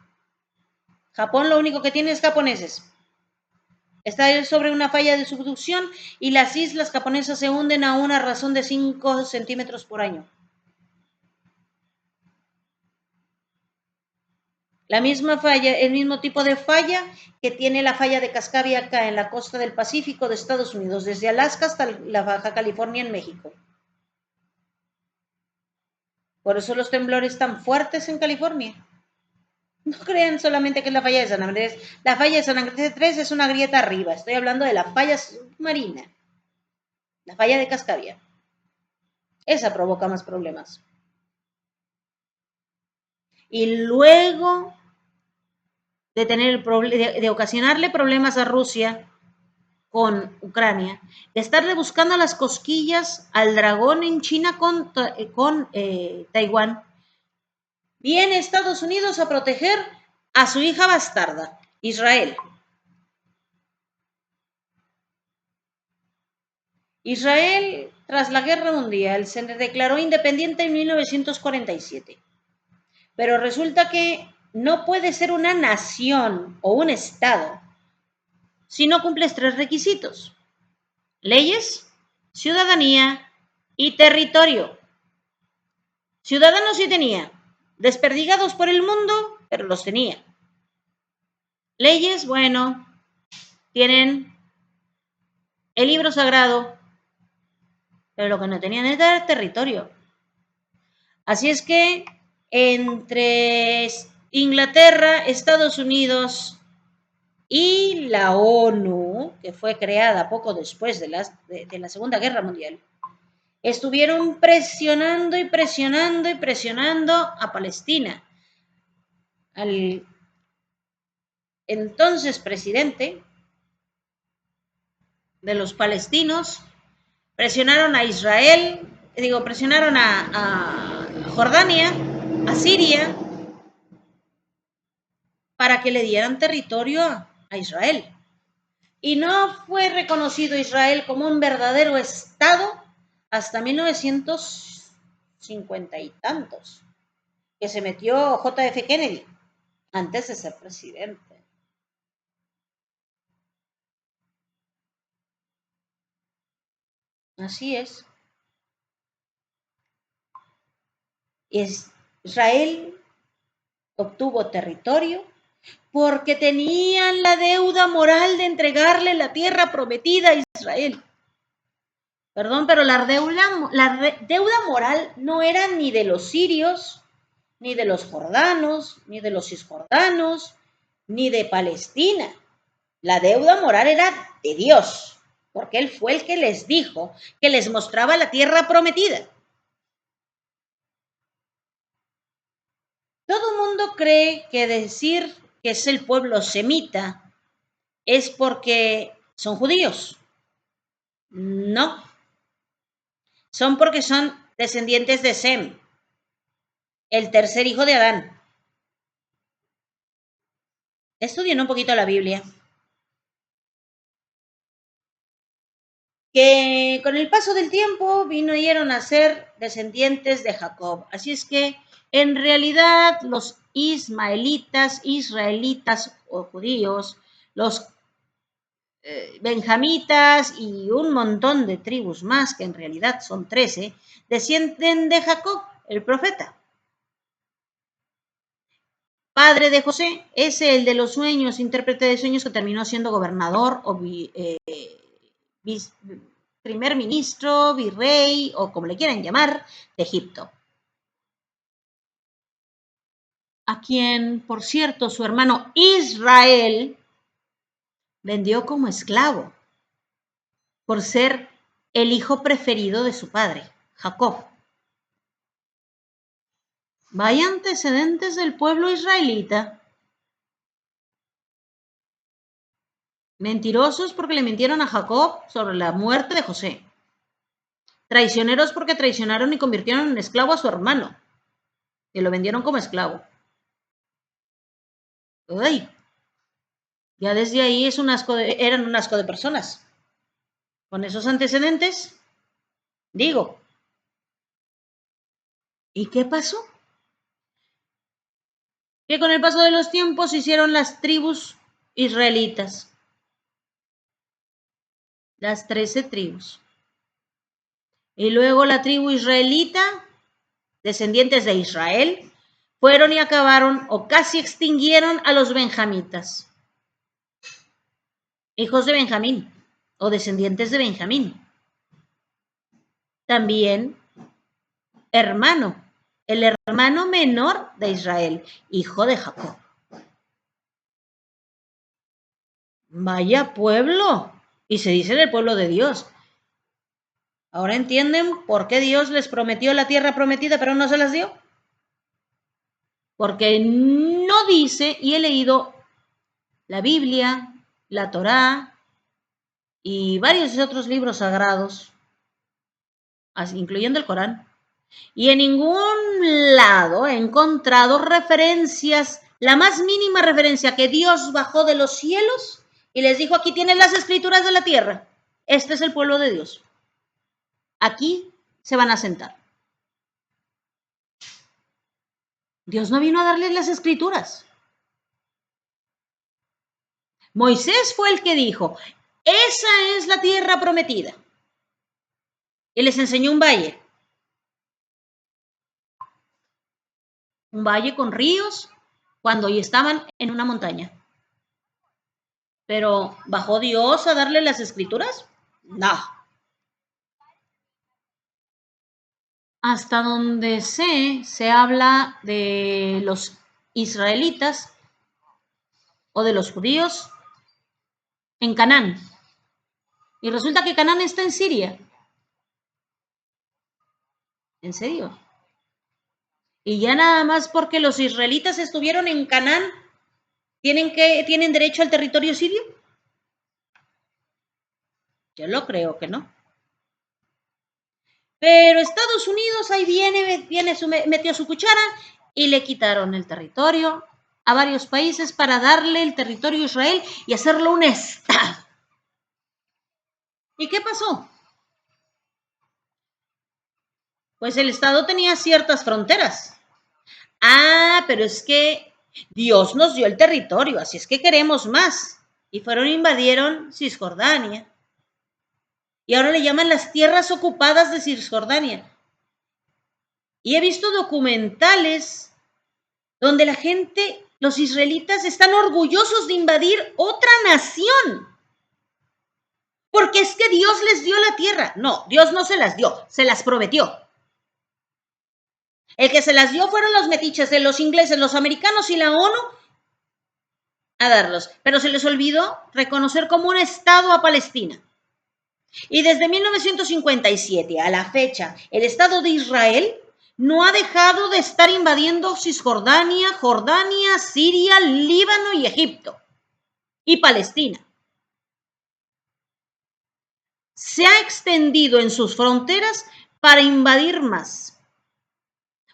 Japón lo único que tiene es japoneses. Está sobre una falla de subducción y las islas japonesas se hunden a una razón de 5 centímetros por año. La misma falla, el mismo tipo de falla que tiene la falla de Cascabel acá en la costa del Pacífico de Estados Unidos, desde Alaska hasta la Baja California en México. Por eso los temblores tan fuertes en California. No crean solamente que es la falla de San Andrés. La falla de San Andrés 3 es una grieta arriba. Estoy hablando de la falla submarina. La falla de Cascabel. Esa provoca más problemas. Y luego de ocasionarle problemas a Rusia con Ucrania, de estarle buscando las cosquillas al dragón en China con Taiwán, viene Estados Unidos a proteger a su hija bastarda, Israel. Israel, tras la Guerra Mundial, se declaró independiente en 1947. Pero resulta que no puede ser una nación o un estado si no cumples 3 requisitos: leyes, ciudadanía y territorio. Ciudadanos sí tenía, desperdigados por el mundo, pero los tenía. Leyes, bueno, tienen el libro sagrado, pero lo que no tenían era territorio. Así es que entre Inglaterra, Estados Unidos y la ONU, que fue creada poco después de la Segunda Guerra Mundial, estuvieron presionando y presionando y presionando a Palestina. Al entonces presidente de los palestinos, presionaron a Israel, presionaron a Jordania, a Siria, para que le dieran territorio a Israel. Y no fue reconocido Israel como un verdadero Estado hasta 1950 y tantos, que se metió JF Kennedy, antes de ser presidente. Así es. Israel obtuvo territorio porque tenían la deuda moral de entregarle la tierra prometida a Israel. Perdón, pero la deuda moral no era ni de los sirios, ni de los jordanos, ni de los cisjordanos, ni de Palestina. La deuda moral era de Dios, porque Él fue el que les dijo que les mostraba la tierra prometida. Todo el mundo cree que decir que es el pueblo semita es porque son judíos. No, son porque son descendientes de Sem, el tercer hijo de Adán. Estudien un poquito la Biblia. Que con el paso del tiempo vinieron a ser descendientes de Jacob. Así es que en realidad los ismaelitas, israelitas o judíos, los benjamitas y un montón de tribus más, que en realidad son 13, descienden de Jacob, el profeta. Padre de José, es el de los sueños, intérprete de sueños, que terminó siendo gobernador o primer ministro, virrey o como le quieran llamar, de Egipto. A quien, por cierto, su hermano Israel vendió como esclavo por ser el hijo preferido de su padre, Jacob. Vaya antecedentes del pueblo israelita. Mentirosos porque le mintieron a Jacob sobre la muerte de José. Traicioneros porque traicionaron y convirtieron en esclavo a su hermano, que lo vendieron como esclavo. ¡Ay! Ya desde ahí eran un asco de personas. Con esos antecedentes, digo, ¿y qué pasó? Que con el paso de los tiempos se hicieron las tribus israelitas, las 13 tribus. Y luego la tribu israelita, descendientes de Israel, fueron y acabaron o casi extinguieron a los benjamitas, hijos de Benjamín o descendientes de Benjamín. También hermano, el hermano menor de Israel, hijo de Jacob. Vaya pueblo, y se dice del pueblo de Dios. ¿Ahora entienden por qué Dios les prometió la tierra prometida pero no se las dio? Porque no dice, y he leído la Biblia, la Torá y varios otros libros sagrados, incluyendo el Corán, y en ningún lado he encontrado referencias, la más mínima referencia, que Dios bajó de los cielos y les dijo: aquí tienen las escrituras de la tierra, este es el pueblo de Dios, aquí se van a sentar. Dios no vino a darles las escrituras. Moisés fue el que dijo, esa es la tierra prometida. Y les enseñó un valle con ríos, cuando ya estaban en una montaña. Pero ¿bajó Dios a darle las escrituras? No. Hasta donde se habla de los israelitas o de los judíos en Canaán. Y resulta que Canaán está en Siria. ¿En serio? Y ya nada más porque los israelitas estuvieron en Canaán, ¿tienen derecho al territorio sirio? Yo lo creo que no. Pero Estados Unidos ahí metió su cuchara y le quitaron el territorio a varios países para darle el territorio a Israel y hacerlo un estado. ¿Y qué pasó? Pues el estado tenía ciertas fronteras. Ah, pero es que Dios nos dio el territorio, así es que queremos más. Y invadieron Cisjordania. Y ahora le llaman las tierras ocupadas de Cisjordania. Y he visto documentales donde la gente, los israelitas, están orgullosos de invadir otra nación. Porque es que Dios les dio la tierra. No, Dios no se las dio, se las prometió. El que se las dio fueron los metiches de los ingleses, los americanos y la ONU a darlos. Pero se les olvidó reconocer como un estado a Palestina. Y desde 1957 a la fecha, el Estado de Israel no ha dejado de estar invadiendo Cisjordania, Jordania, Siria, Líbano y Egipto. Y Palestina. Se ha extendido en sus fronteras para invadir más.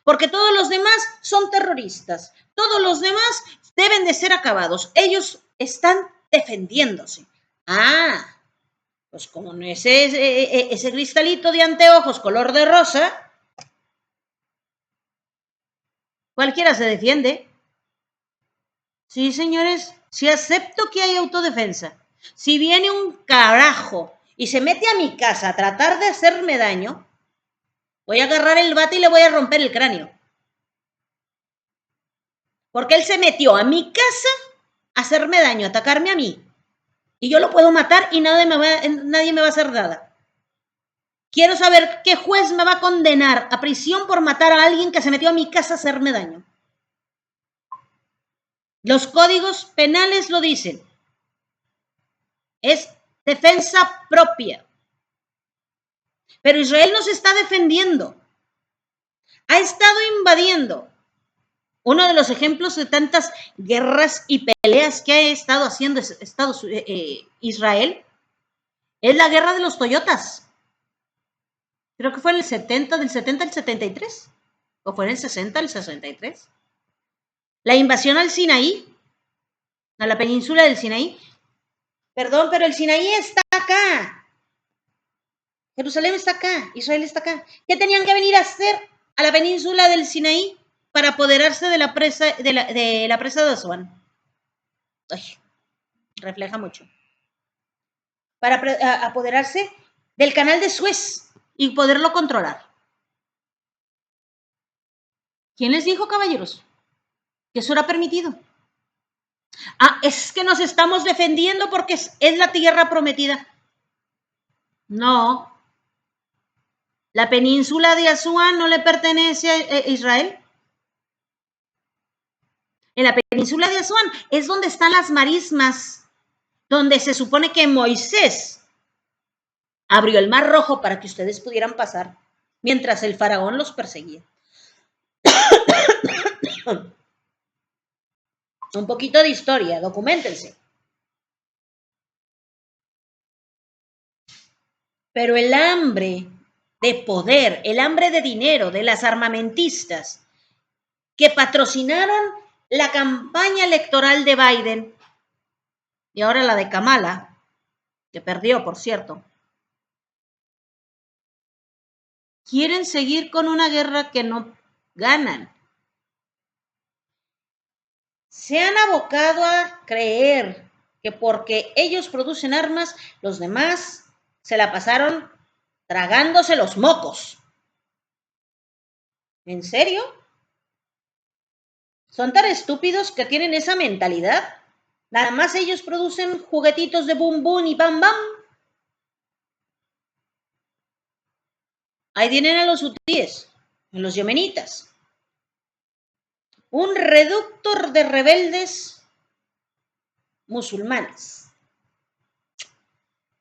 Porque todos los demás son terroristas. Todos los demás deben de ser acabados. Ellos están defendiéndose. Ah, pues como ese cristalito de anteojos color de rosa, cualquiera se defiende. Sí, señores, sí acepto que hay autodefensa. Si viene un carajo y se mete a mi casa a tratar de hacerme daño, voy a agarrar el bate y le voy a romper el cráneo. Porque él se metió a mi casa a hacerme daño, a atacarme a mí. Y yo lo puedo matar y nadie me va a hacer nada. Quiero saber qué juez me va a condenar a prisión por matar a alguien que se metió a mi casa a hacerme daño. Los códigos penales lo dicen. Es defensa propia. Pero Israel no se está defendiendo. Ha estado invadiendo. Uno de los ejemplos de tantas guerras y peleas que ha estado haciendo Israel es la guerra de los Toyotas. Creo que fue en el 70, del 70 al 73. ¿O fue en el 60 al 63? La invasión al Sinaí, a la península del Sinaí. Perdón, pero el Sinaí está acá. Jerusalén está acá, Israel está acá. ¿Qué tenían que venir a hacer a la península del Sinaí para apoderarse de la presa de Asuán? Ay, refleja mucho. Para apoderarse del canal de Suez y poderlo controlar. ¿Quién les dijo, caballeros, que eso era permitido? Ah, es que nos estamos defendiendo porque es la tierra prometida. No. ¿La península de Asuán no le pertenece a Israel? En la península de Asuán es donde están las marismas, donde se supone que Moisés abrió el mar rojo para que ustedes pudieran pasar, mientras el faraón los perseguía. Un poquito de historia, documentense. Pero el hambre de poder, el hambre de dinero de las armamentistas que patrocinaron la campaña electoral de Biden y ahora la de Kamala, que perdió, por cierto, quieren seguir con una guerra que no ganan. Se han abocado a creer que porque ellos producen armas, los demás se la pasaron tragándose los mocos. ¿En serio? ¿Son tan estúpidos que tienen esa mentalidad? Nada más ellos producen juguetitos de bum bum y bam bam. Ahí tienen a los hutíes, a los yemenitas. Un reductor de rebeldes musulmanes,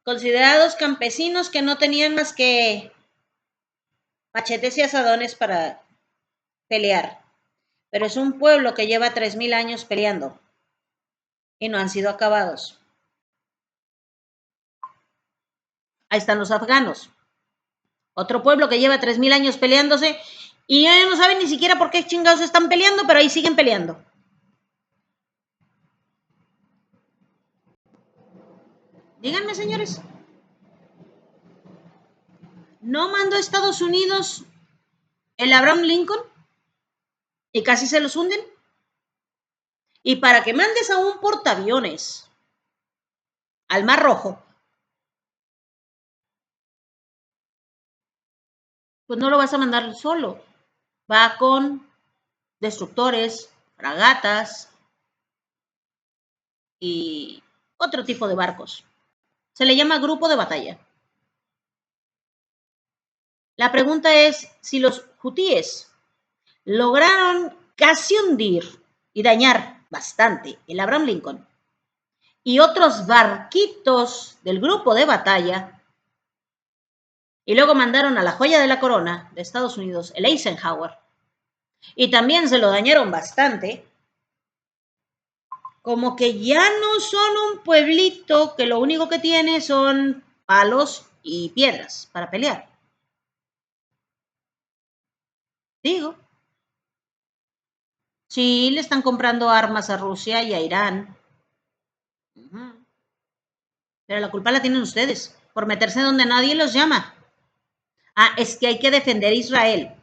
considerados campesinos que no tenían más que machetes y asadones para pelear. Pero es un pueblo que lleva 3000 años peleando y no han sido acabados. Ahí están los afganos. Otro pueblo que lleva 3000 años peleándose y ellos no saben ni siquiera por qué chingados están peleando, pero ahí siguen peleando. Díganme, señores. ¿No mandó a Estados Unidos el Abraham Lincoln y casi se los hunden? Y para que mandes a un portaaviones al Mar Rojo, pues no lo vas a mandar solo. Va con destructores, fragatas y otro tipo de barcos. Se le llama grupo de batalla. La pregunta es si los hutíes lograron casi hundir y dañar bastante el Abraham Lincoln y otros barquitos del grupo de batalla, y luego mandaron a la joya de la corona de Estados Unidos, el Eisenhower, y también se lo dañaron bastante, como que ya no son un pueblito que lo único que tiene son palos y piedras para pelear. Digo, sí, le están comprando armas a Rusia y a Irán. Pero la culpa la tienen ustedes, por meterse donde nadie los llama. Ah, es que hay que defender a Israel.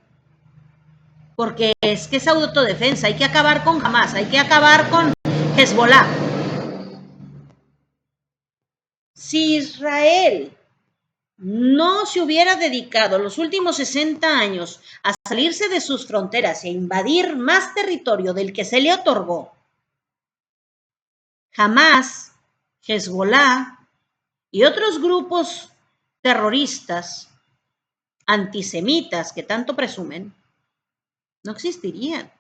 Porque es que es autodefensa. Hay que acabar con Hamas, hay que acabar con Hezbollah. Si Israel no se hubiera dedicado los últimos 60 años a salirse de sus fronteras e invadir más territorio del que se le otorgó, Hamas, Hezbollah y otros grupos terroristas antisemitas que tanto presumen, no existirían.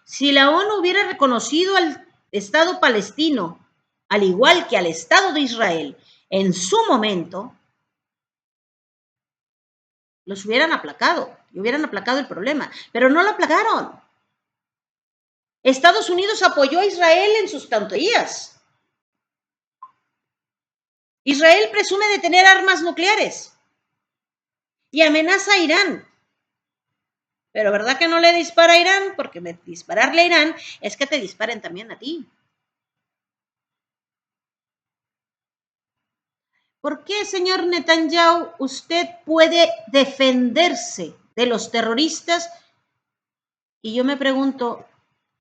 Si la ONU hubiera reconocido al Estado palestino, al igual que al Estado de Israel, en su momento, los hubieran aplacado y hubieran aplacado el problema, pero no lo aplacaron. Estados Unidos apoyó a Israel en sus tonterías. Israel presume de tener armas nucleares y amenaza a Irán. Pero ¿verdad que no le dispara a Irán? Porque dispararle a Irán es que te disparen también a ti. ¿Por qué, señor Netanyahu, usted puede defenderse de los terroristas? Y yo me pregunto,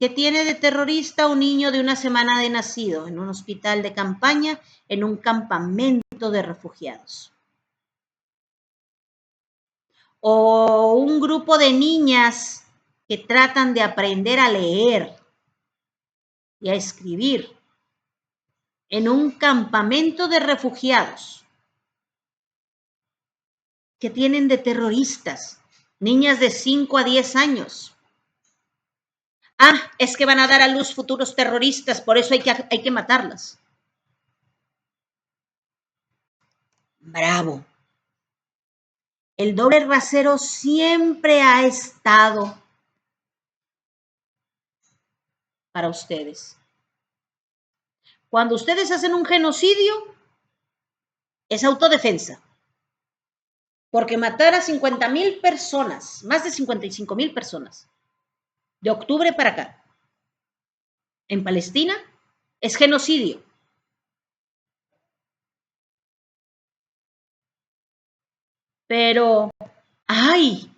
¿qué tiene de terrorista un niño de una semana de nacido en un hospital de campaña, en un campamento de refugiados? O un grupo de niñas que tratan de aprender a leer y a escribir en un campamento de refugiados. ¿Qué tienen de terroristas? Niñas de 5 a 10 años. Ah, es que van a dar a luz futuros terroristas, por eso hay que matarlas. Bravo. El doble rasero siempre ha estado para ustedes. Cuando ustedes hacen un genocidio, es autodefensa. Porque matar a 50,000 personas, más de 55,000 personas, de octubre para acá, en Palestina, es genocidio. Pero, ay,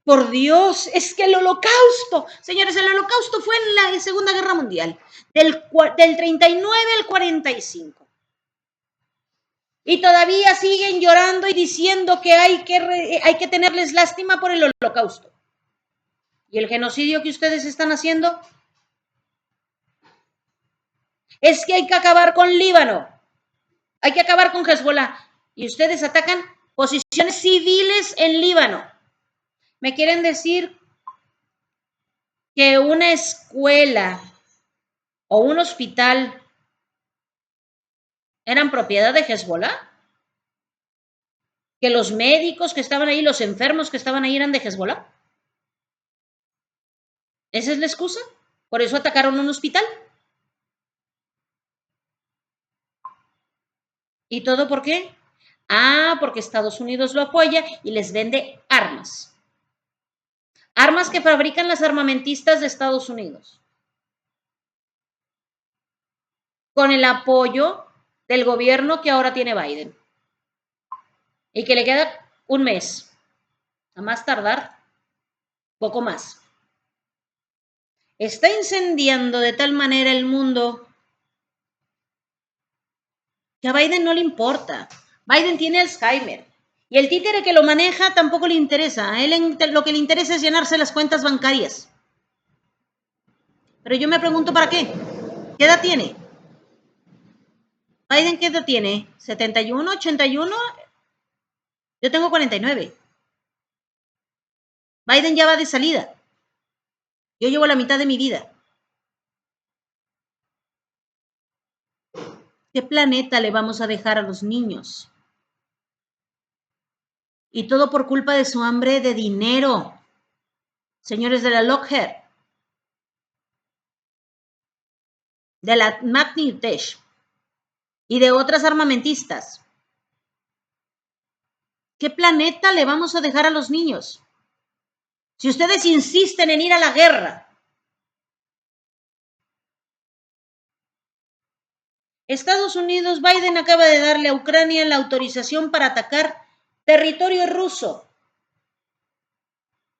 Por Dios, es que el holocausto, señores, el holocausto fue en la Segunda Guerra Mundial, del 39 al 45. Y todavía siguen llorando y diciendo que hay que tenerles lástima por el holocausto. ¿Y el genocidio que ustedes están haciendo? Es que hay que acabar con Líbano, hay que acabar con Hezbollah. Y ustedes atacan posiciones civiles en Líbano. ¿Me quieren decir que una escuela o un hospital eran propiedad de Hezbollah? ¿Que los médicos que estaban ahí, los enfermos que estaban ahí eran de Hezbollah? ¿Esa es la excusa? ¿Por eso atacaron un hospital? ¿Y todo por qué? Ah, porque Estados Unidos lo apoya y les vende armas. Armas que fabrican las armamentistas de Estados Unidos. Con el apoyo del gobierno que ahora tiene Biden. Y que le queda un mes. A más tardar, poco más. Está incendiando de tal manera el mundo que a Biden no le importa. Biden tiene Alzheimer. Y el títere que lo maneja tampoco le interesa. A él lo que le interesa es llenarse las cuentas bancarias. Pero yo me pregunto, ¿para qué? ¿Qué edad tiene? ¿Biden qué edad tiene? ¿71, 81? Yo tengo 49. Biden ya va de salida. Yo llevo la mitad de mi vida. ¿Qué planeta le vamos a dejar a los niños? Y todo por culpa de su hambre de dinero. Señores de la Lockheed, de la Magnitech y de otras armamentistas. ¿Qué planeta le vamos a dejar a los niños? Si ustedes insisten en ir a la guerra. Estados Unidos, Biden acaba de darle a Ucrania la autorización para atacar territorio ruso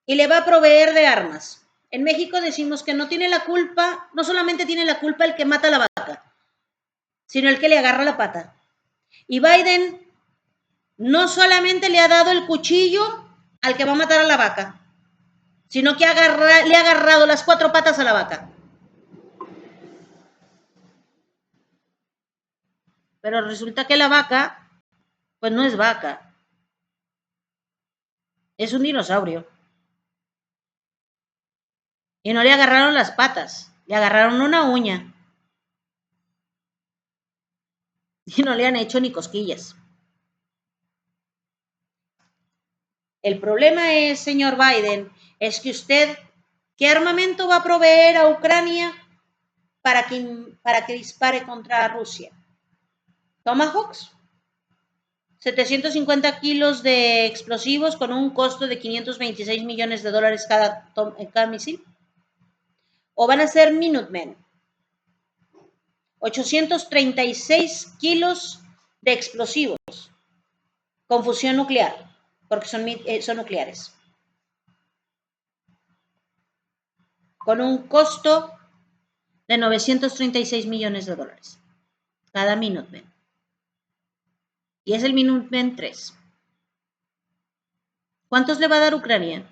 y le va a proveer de armas. En México decimos que no tiene la culpa, no solamente tiene la culpa el que mata a la vaca, sino el que le agarra la pata. Y Biden no solamente le ha dado el cuchillo al que va a matar a la vaca, sino que le ha agarrado las 4 patas a la vaca. Pero resulta que la vaca, pues no es vaca, es un dinosaurio. Y no le agarraron las patas, le agarraron una uña. Y no le han hecho ni cosquillas. El problema es, señor Biden, es que usted, ¿qué armamento va a proveer a Ucrania para que dispare contra Rusia? ¿Tomahawks? 750 kilos de explosivos con un costo de 526 millones de dólares cada misil. ¿O van a ser Minutemen? 836 kilos de explosivos con fusión nuclear, porque son nucleares. Con un costo de 936 millones de dólares cada Minutemen. Y es el Minutemen 3. ¿Cuántos le va a dar Ucrania?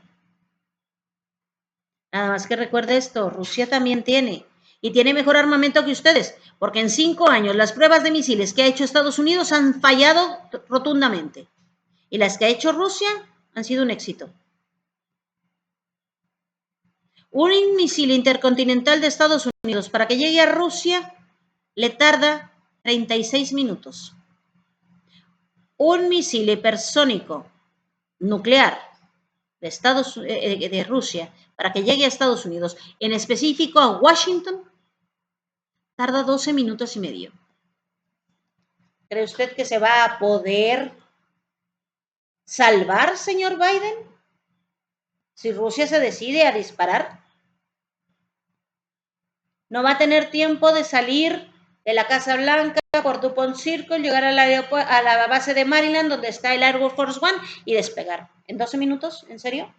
Nada más que recuerde esto, Rusia también tiene, y tiene mejor armamento que ustedes, porque en 5 años las pruebas de misiles que ha hecho Estados Unidos han fallado rotundamente, y las que ha hecho Rusia han sido un éxito. Un misil intercontinental de Estados Unidos para que llegue a Rusia le tarda 36 minutos. Un misil hipersónico nuclear de Rusia para que llegue a Estados Unidos, en específico a Washington, tarda 12 minutos y medio. ¿Cree usted que se va a poder salvar, señor Biden, si Rusia se decide a disparar? No va a tener tiempo de salir de la Casa Blanca por Dupont Circle, llegar a la base de Maryland, donde está el Air Force One, y despegar. ¿En 12 minutos? ¿En serio?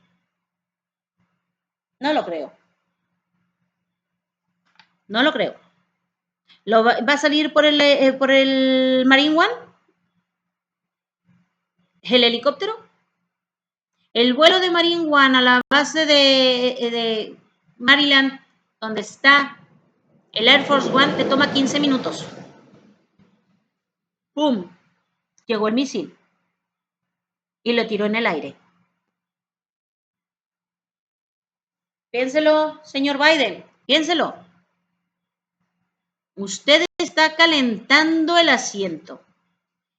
No lo creo. No lo creo. ¿Va a salir por el Marine One? ¿El helicóptero? El vuelo de Marine One a la base de Maryland, donde está el Air Force One, le toma 15 minutos. ¡Pum! Llegó el misil y lo tiró en el aire. Piénselo, señor Biden, piénselo. Usted está calentando el asiento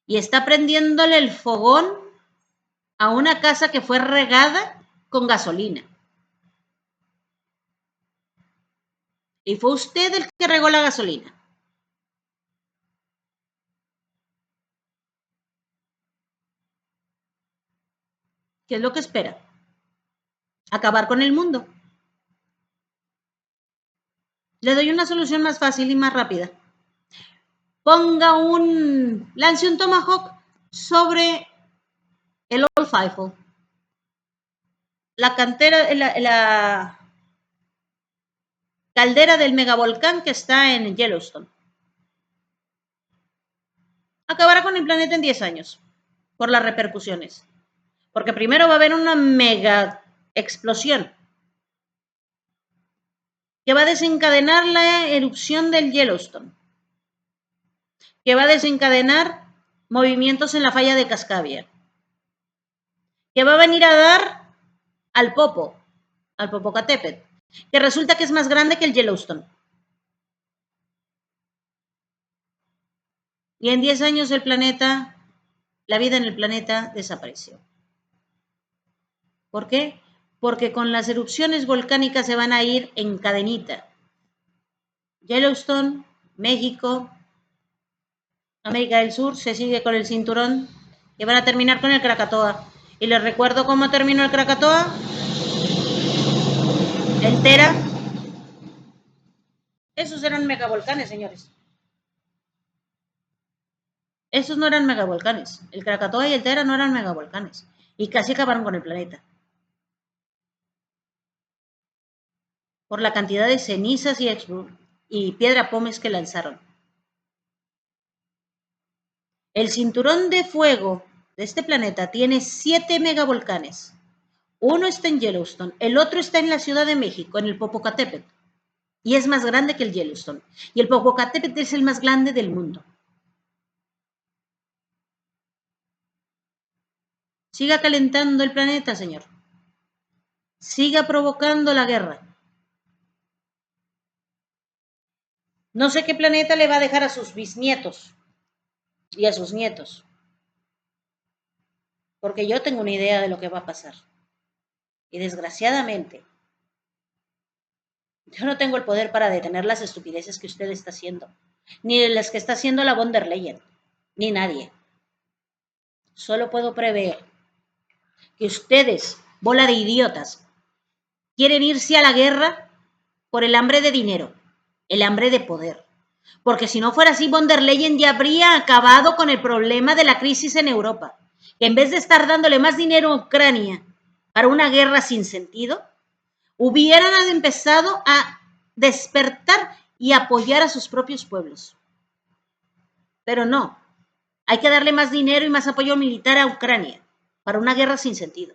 y está prendiéndole el fogón a una casa que fue regada con gasolina. Y fue usted el que regó la gasolina. ¿Qué es lo que espera? Acabar con el mundo. Le doy una solución más fácil y más rápida. Lance un Tomahawk sobre el Old Faithful. La caldera del megavolcán que está en Yellowstone. Acabará con el planeta en 10 años por las repercusiones. Porque primero va a haber una mega explosión que va a desencadenar la erupción del Yellowstone, que va a desencadenar movimientos en la falla de Cascavia, que va a venir a dar al Popocatépetl, que resulta que es más grande que el Yellowstone. Y en 10 años la vida en el planeta desapareció. ¿Por qué? Porque con las erupciones volcánicas se van a ir en cadenita. Yellowstone, México, América del Sur, se sigue con el cinturón y van a terminar con el Krakatoa. Y les recuerdo cómo terminó el Krakatoa. El Tera. Esos eran megavolcanes, señores. Esos no eran megavolcanes. El Krakatoa y el Tera no eran megavolcanes. Y casi acabaron con el planeta. Por la cantidad de cenizas y piedra pómez que lanzaron. El cinturón de fuego de este planeta tiene 7 megavolcanes. Uno está en Yellowstone, el otro está en la Ciudad de México, en el Popocatépetl. Y es más grande que el Yellowstone. Y el Popocatépetl es el más grande del mundo. Siga calentando el planeta, señor. Siga provocando la guerra. No sé qué planeta le va a dejar a sus bisnietos y a sus nietos. Porque yo tengo una idea de lo que va a pasar. Y desgraciadamente, yo no tengo el poder para detener las estupideces que usted está haciendo. Ni las que está haciendo la von der Leyen. Ni nadie. Solo puedo prever que ustedes, bola de idiotas, quieren irse a la guerra por el hambre de dinero, el hambre de poder. Porque si no fuera así, von der Leyen ya habría acabado con el problema de la crisis en Europa. Que en vez de estar dándole más dinero a Ucrania para una guerra sin sentido, hubieran empezado a despertar y apoyar a sus propios pueblos. Pero no, hay que darle más dinero y más apoyo militar a Ucrania para una guerra sin sentido.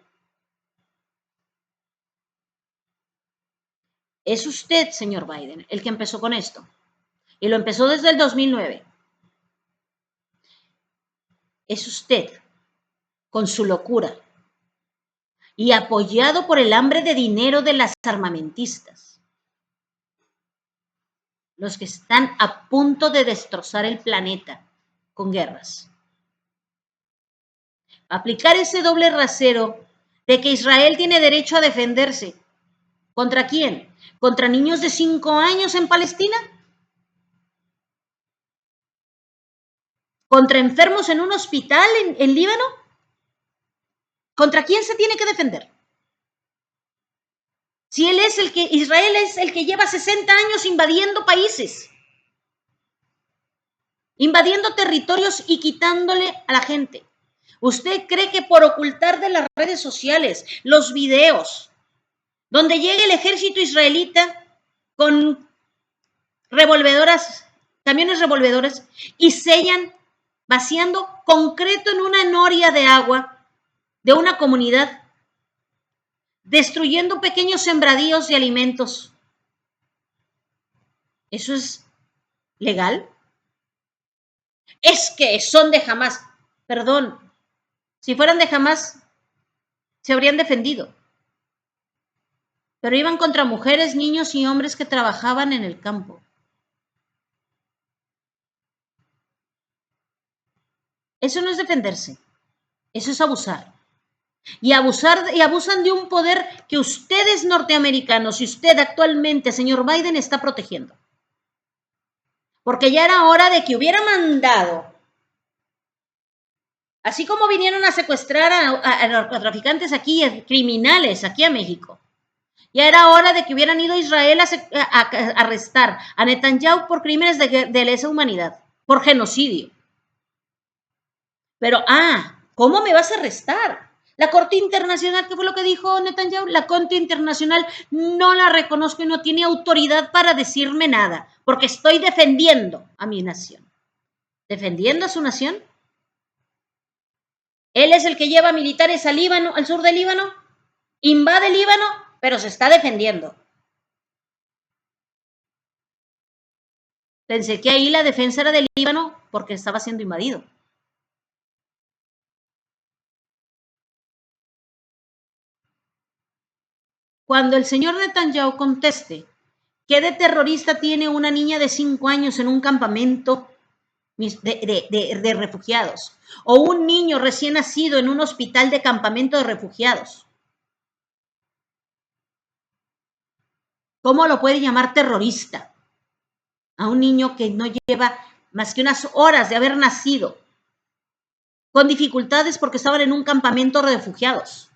Es usted, señor Biden, el que empezó con esto. Y lo empezó desde el 2009. Es usted, con su locura, y apoyado por el hambre de dinero de las armamentistas, los que están a punto de destrozar el planeta con guerras. Aplicar ese doble rasero de que Israel tiene derecho a defenderse. ¿Contra quién? ¿Contra niños de 5 años en Palestina? ¿Contra enfermos en un hospital en Líbano? ¿Contra quién se tiene que defender? Si Israel es el que lleva 60 años invadiendo países, invadiendo territorios y quitándole a la gente. ¿Usted cree que por ocultar de las redes sociales los videos donde llega el ejército israelita con camiones revolvedores, y sellan vaciando concreto en una noria de agua de una comunidad, destruyendo pequeños sembradíos de alimentos. ¿Eso es legal? Es que son de Hamás. Perdón, si fueran de Hamás, se habrían defendido. Pero iban contra mujeres, niños y hombres que trabajaban en el campo. Eso no es defenderse, eso es abusar. Y abusan de un poder que ustedes norteamericanos y usted actualmente, señor Biden, está protegiendo. Porque ya era hora de que hubiera mandado, así como vinieron a secuestrar a narcotraficantes aquí, a criminales aquí a México, ya era hora de que hubieran ido a Israel a arrestar a Netanyahu por crímenes de lesa humanidad, por genocidio. Pero, ¿cómo me vas a arrestar? La Corte Internacional, ¿qué fue lo que dijo Netanyahu? La Corte Internacional no la reconozco y no tiene autoridad para decirme nada, porque estoy defendiendo a mi nación. ¿Defendiendo a su nación? Él es el que lleva militares al Líbano, al sur del Líbano, invade el Líbano, pero se está defendiendo. Pensé que ahí la defensa era del Líbano porque estaba siendo invadido. Cuando el señor Netanyahu conteste, ¿qué de terrorista tiene una niña de 5 años en un campamento de refugiados? O un niño recién nacido en un hospital de campamento de refugiados. ¿Cómo lo puede llamar terrorista a un niño que no lleva más que unas horas de haber nacido, con dificultades porque estaban en un campamento de refugiados?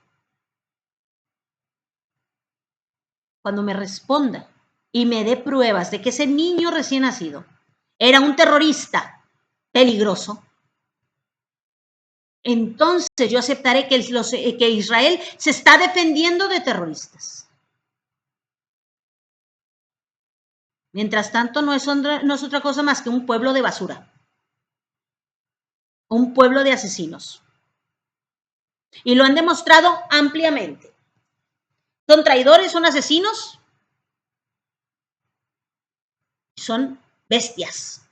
Cuando me responda y me dé pruebas de que ese niño recién nacido era un terrorista peligroso, entonces yo aceptaré que Israel se está defendiendo de terroristas. Mientras tanto, no es otra cosa más que un pueblo de basura, un pueblo de asesinos. Y lo han demostrado ampliamente. Son traidores, son asesinos, son bestias.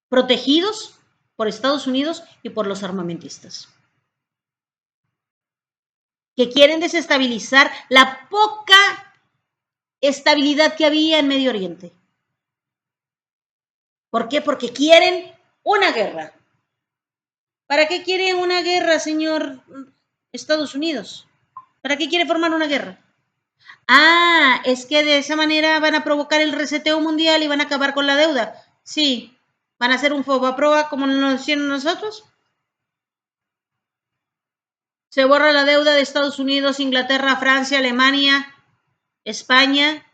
Protegidos por Estados Unidos y por los armamentistas, que quieren desestabilizar la poca estabilidad que había en Medio Oriente. ¿Por qué? Porque quieren una guerra. ¿Para qué quieren una guerra, señor Estados Unidos? ¿Para qué quiere formar una guerra? Es que de esa manera van a provocar el reseteo mundial y van a acabar con la deuda. Sí, van a hacer un fobaproa como nos hicieron nosotros. Se borra la deuda de Estados Unidos, Inglaterra, Francia, Alemania, España.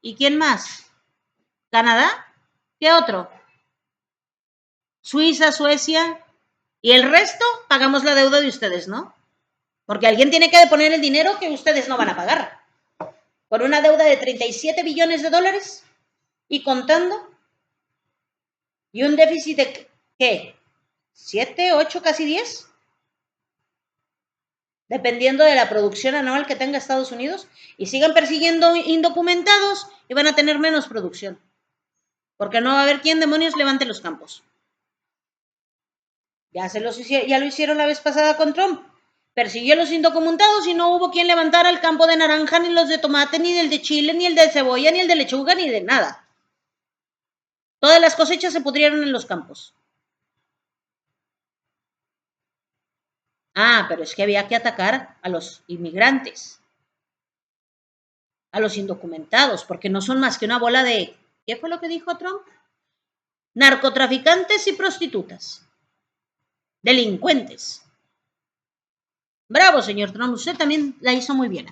¿Y quién más? ¿Canadá? ¿Qué otro? Suiza, Suecia. Y el resto pagamos la deuda de ustedes, ¿no? Porque alguien tiene que poner el dinero que ustedes no van a pagar. Por una deuda de 37 billones de dólares y contando. Y un déficit de, ¿qué? ¿7, 8, casi 10? Dependiendo de la producción anual que tenga Estados Unidos. Y sigan persiguiendo indocumentados y van a tener menos producción. Porque no va a haber quien demonios levante los campos. Ya lo hicieron la vez pasada con Trump. Persiguió a los indocumentados y no hubo quien levantara el campo de naranja, ni los de tomate, ni el de chile, ni el de cebolla, ni el de lechuga, ni de nada. Todas las cosechas se pudrieron en los campos. Pero es que había que atacar a los inmigrantes, a los indocumentados, porque no son más que una bola de, ¿qué fue lo que dijo Trump? Narcotraficantes y prostitutas, delincuentes. Bravo, señor Trump, usted también la hizo muy bien.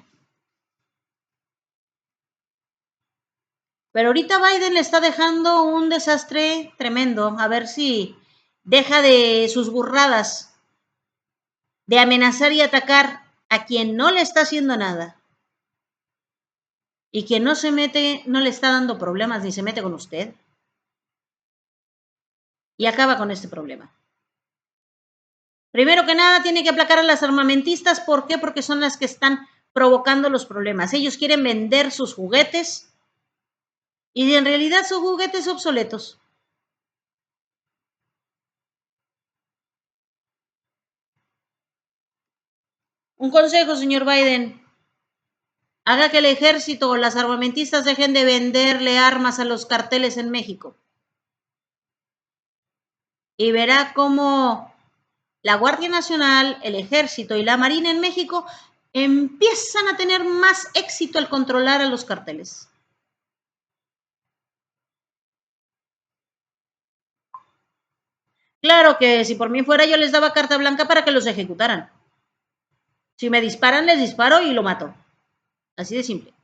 Pero ahorita Biden le está dejando un desastre tremendo. A ver si deja de sus burradas de amenazar y atacar a quien no le está haciendo nada y quien no se mete, no le está dando problemas ni se mete con usted y acaba con este problema. Primero que nada, tiene que aplacar a las armamentistas. ¿Por qué? Porque son las que están provocando los problemas. Ellos quieren vender sus juguetes y en realidad son juguetes obsoletos. Un consejo, señor Biden. Haga que el ejército o las armamentistas dejen de venderle armas a los carteles en México. Y verá cómo la Guardia Nacional, el Ejército y la Marina en México empiezan a tener más éxito al controlar a los carteles. Claro que si por mí fuera yo les daba carta blanca para que los ejecutaran. Si me disparan, les disparo y lo mato. Así de simple.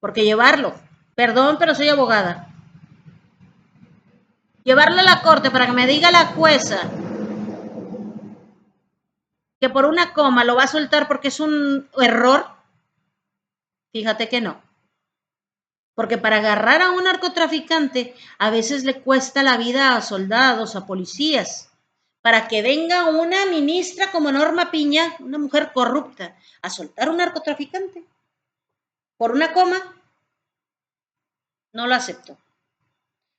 Porque llevarlo, perdón, pero soy abogada. Llevarlo a la corte para que me diga la jueza que por una coma lo va a soltar porque es un error, fíjate que no. Porque para agarrar a un narcotraficante a veces le cuesta la vida a soldados, a policías. Para que venga una ministra como Norma Piña, una mujer corrupta, a soltar a un narcotraficante por una coma, no lo acepto.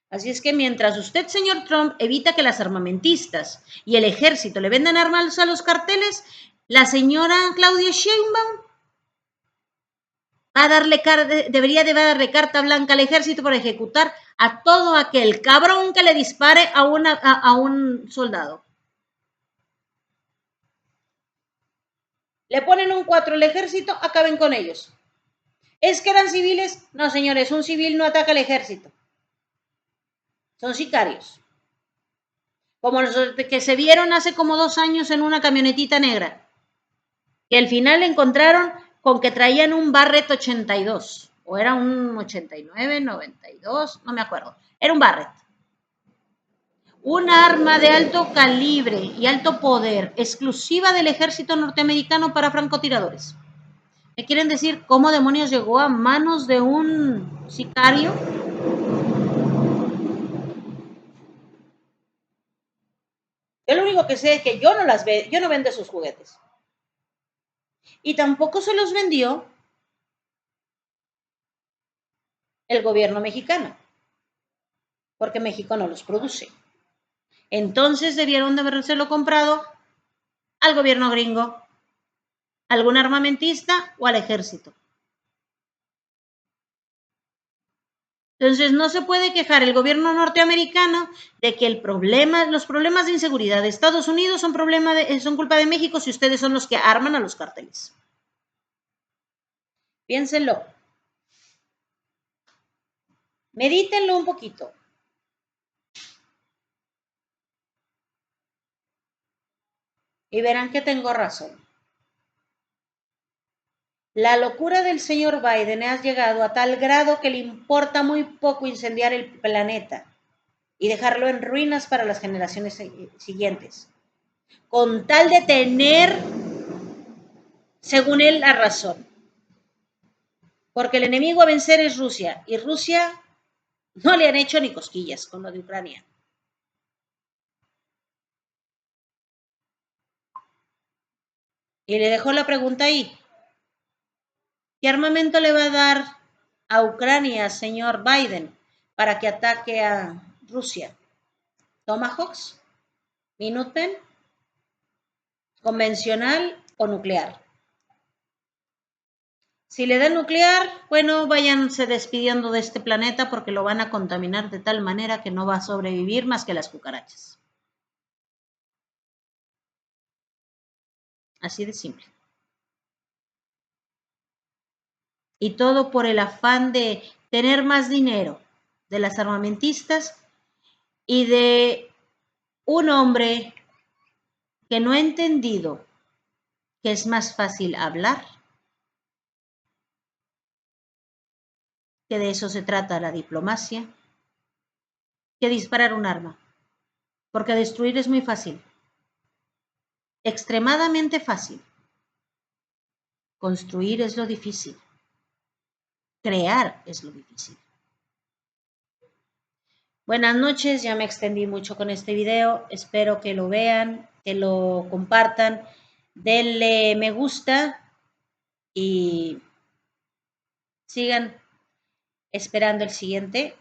Así es que mientras usted, señor Trump, evita que las armamentistas y el ejército le vendan armas a los carteles, la señora Claudia Sheinbaum va a debería de darle carta blanca al ejército para ejecutar a todo aquel cabrón que le dispare a un soldado. Le ponen un 4 al ejército, acaben con ellos. ¿Es que eran civiles? No, señores, un civil no ataca al ejército. Son sicarios. Como los que se vieron hace como 2 años en una camionetita negra. Que al final encontraron con que traían un Barrett 82. O era un 89, 92, no me acuerdo. Era un Barrett. Un arma de alto calibre y alto poder, exclusiva del ejército norteamericano para francotiradores. ¿Me quieren decir cómo demonios llegó a manos de un sicario? Yo lo único que sé es que yo no vendo esos juguetes. Y tampoco se los vendió el gobierno mexicano, porque México no los produce. Entonces debieron de habérselo comprado al gobierno gringo, algún armamentista o al ejército. Entonces no se puede quejar el gobierno norteamericano de que los problemas de inseguridad de Estados Unidos son culpa de México si ustedes son los que arman a los cárteles. Piénsenlo. Medítenlo un poquito. Y verán que tengo razón. La locura del señor Biden ha llegado a tal grado que le importa muy poco incendiar el planeta y dejarlo en ruinas para las generaciones siguientes, con tal de tener, según él, la razón. Porque el enemigo a vencer es Rusia, y Rusia no le han hecho ni cosquillas con lo de Ucrania. Y le dejó la pregunta ahí. ¿Qué armamento le va a dar a Ucrania, señor Biden, para que ataque a Rusia? ¿Tomahawks? ¿Minutemen? ¿Convencional o nuclear? Si le da nuclear, bueno, váyanse despidiendo de este planeta porque lo van a contaminar de tal manera que no va a sobrevivir más que las cucarachas. Así de simple. Y todo por el afán de tener más dinero de las armamentistas y de un hombre que no ha entendido que es más fácil hablar, que de eso se trata la diplomacia, que disparar un arma, porque destruir es muy fácil. extremadamente fácil. Construir es lo difícil. Crear es lo difícil. Buenas noches, ya me extendí mucho con este video. Espero que lo vean, que lo compartan. Denle me gusta y sigan esperando el siguiente.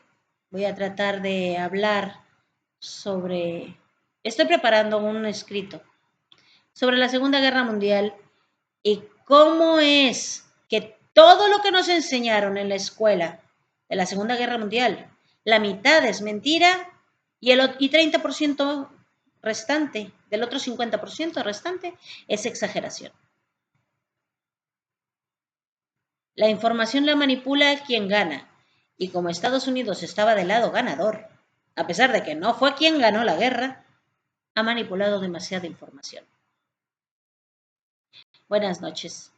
Voy a tratar de hablar sobre... Estoy preparando un escrito sobre la Segunda Guerra Mundial y cómo es que todo lo que nos enseñaron en la escuela de la Segunda Guerra Mundial, la mitad es mentira y 30% restante, del otro 50% restante, es exageración. La información la manipula quien gana, y como Estados Unidos estaba del lado ganador, a pesar de que no fue quien ganó la guerra, ha manipulado demasiada información. Buenas noches.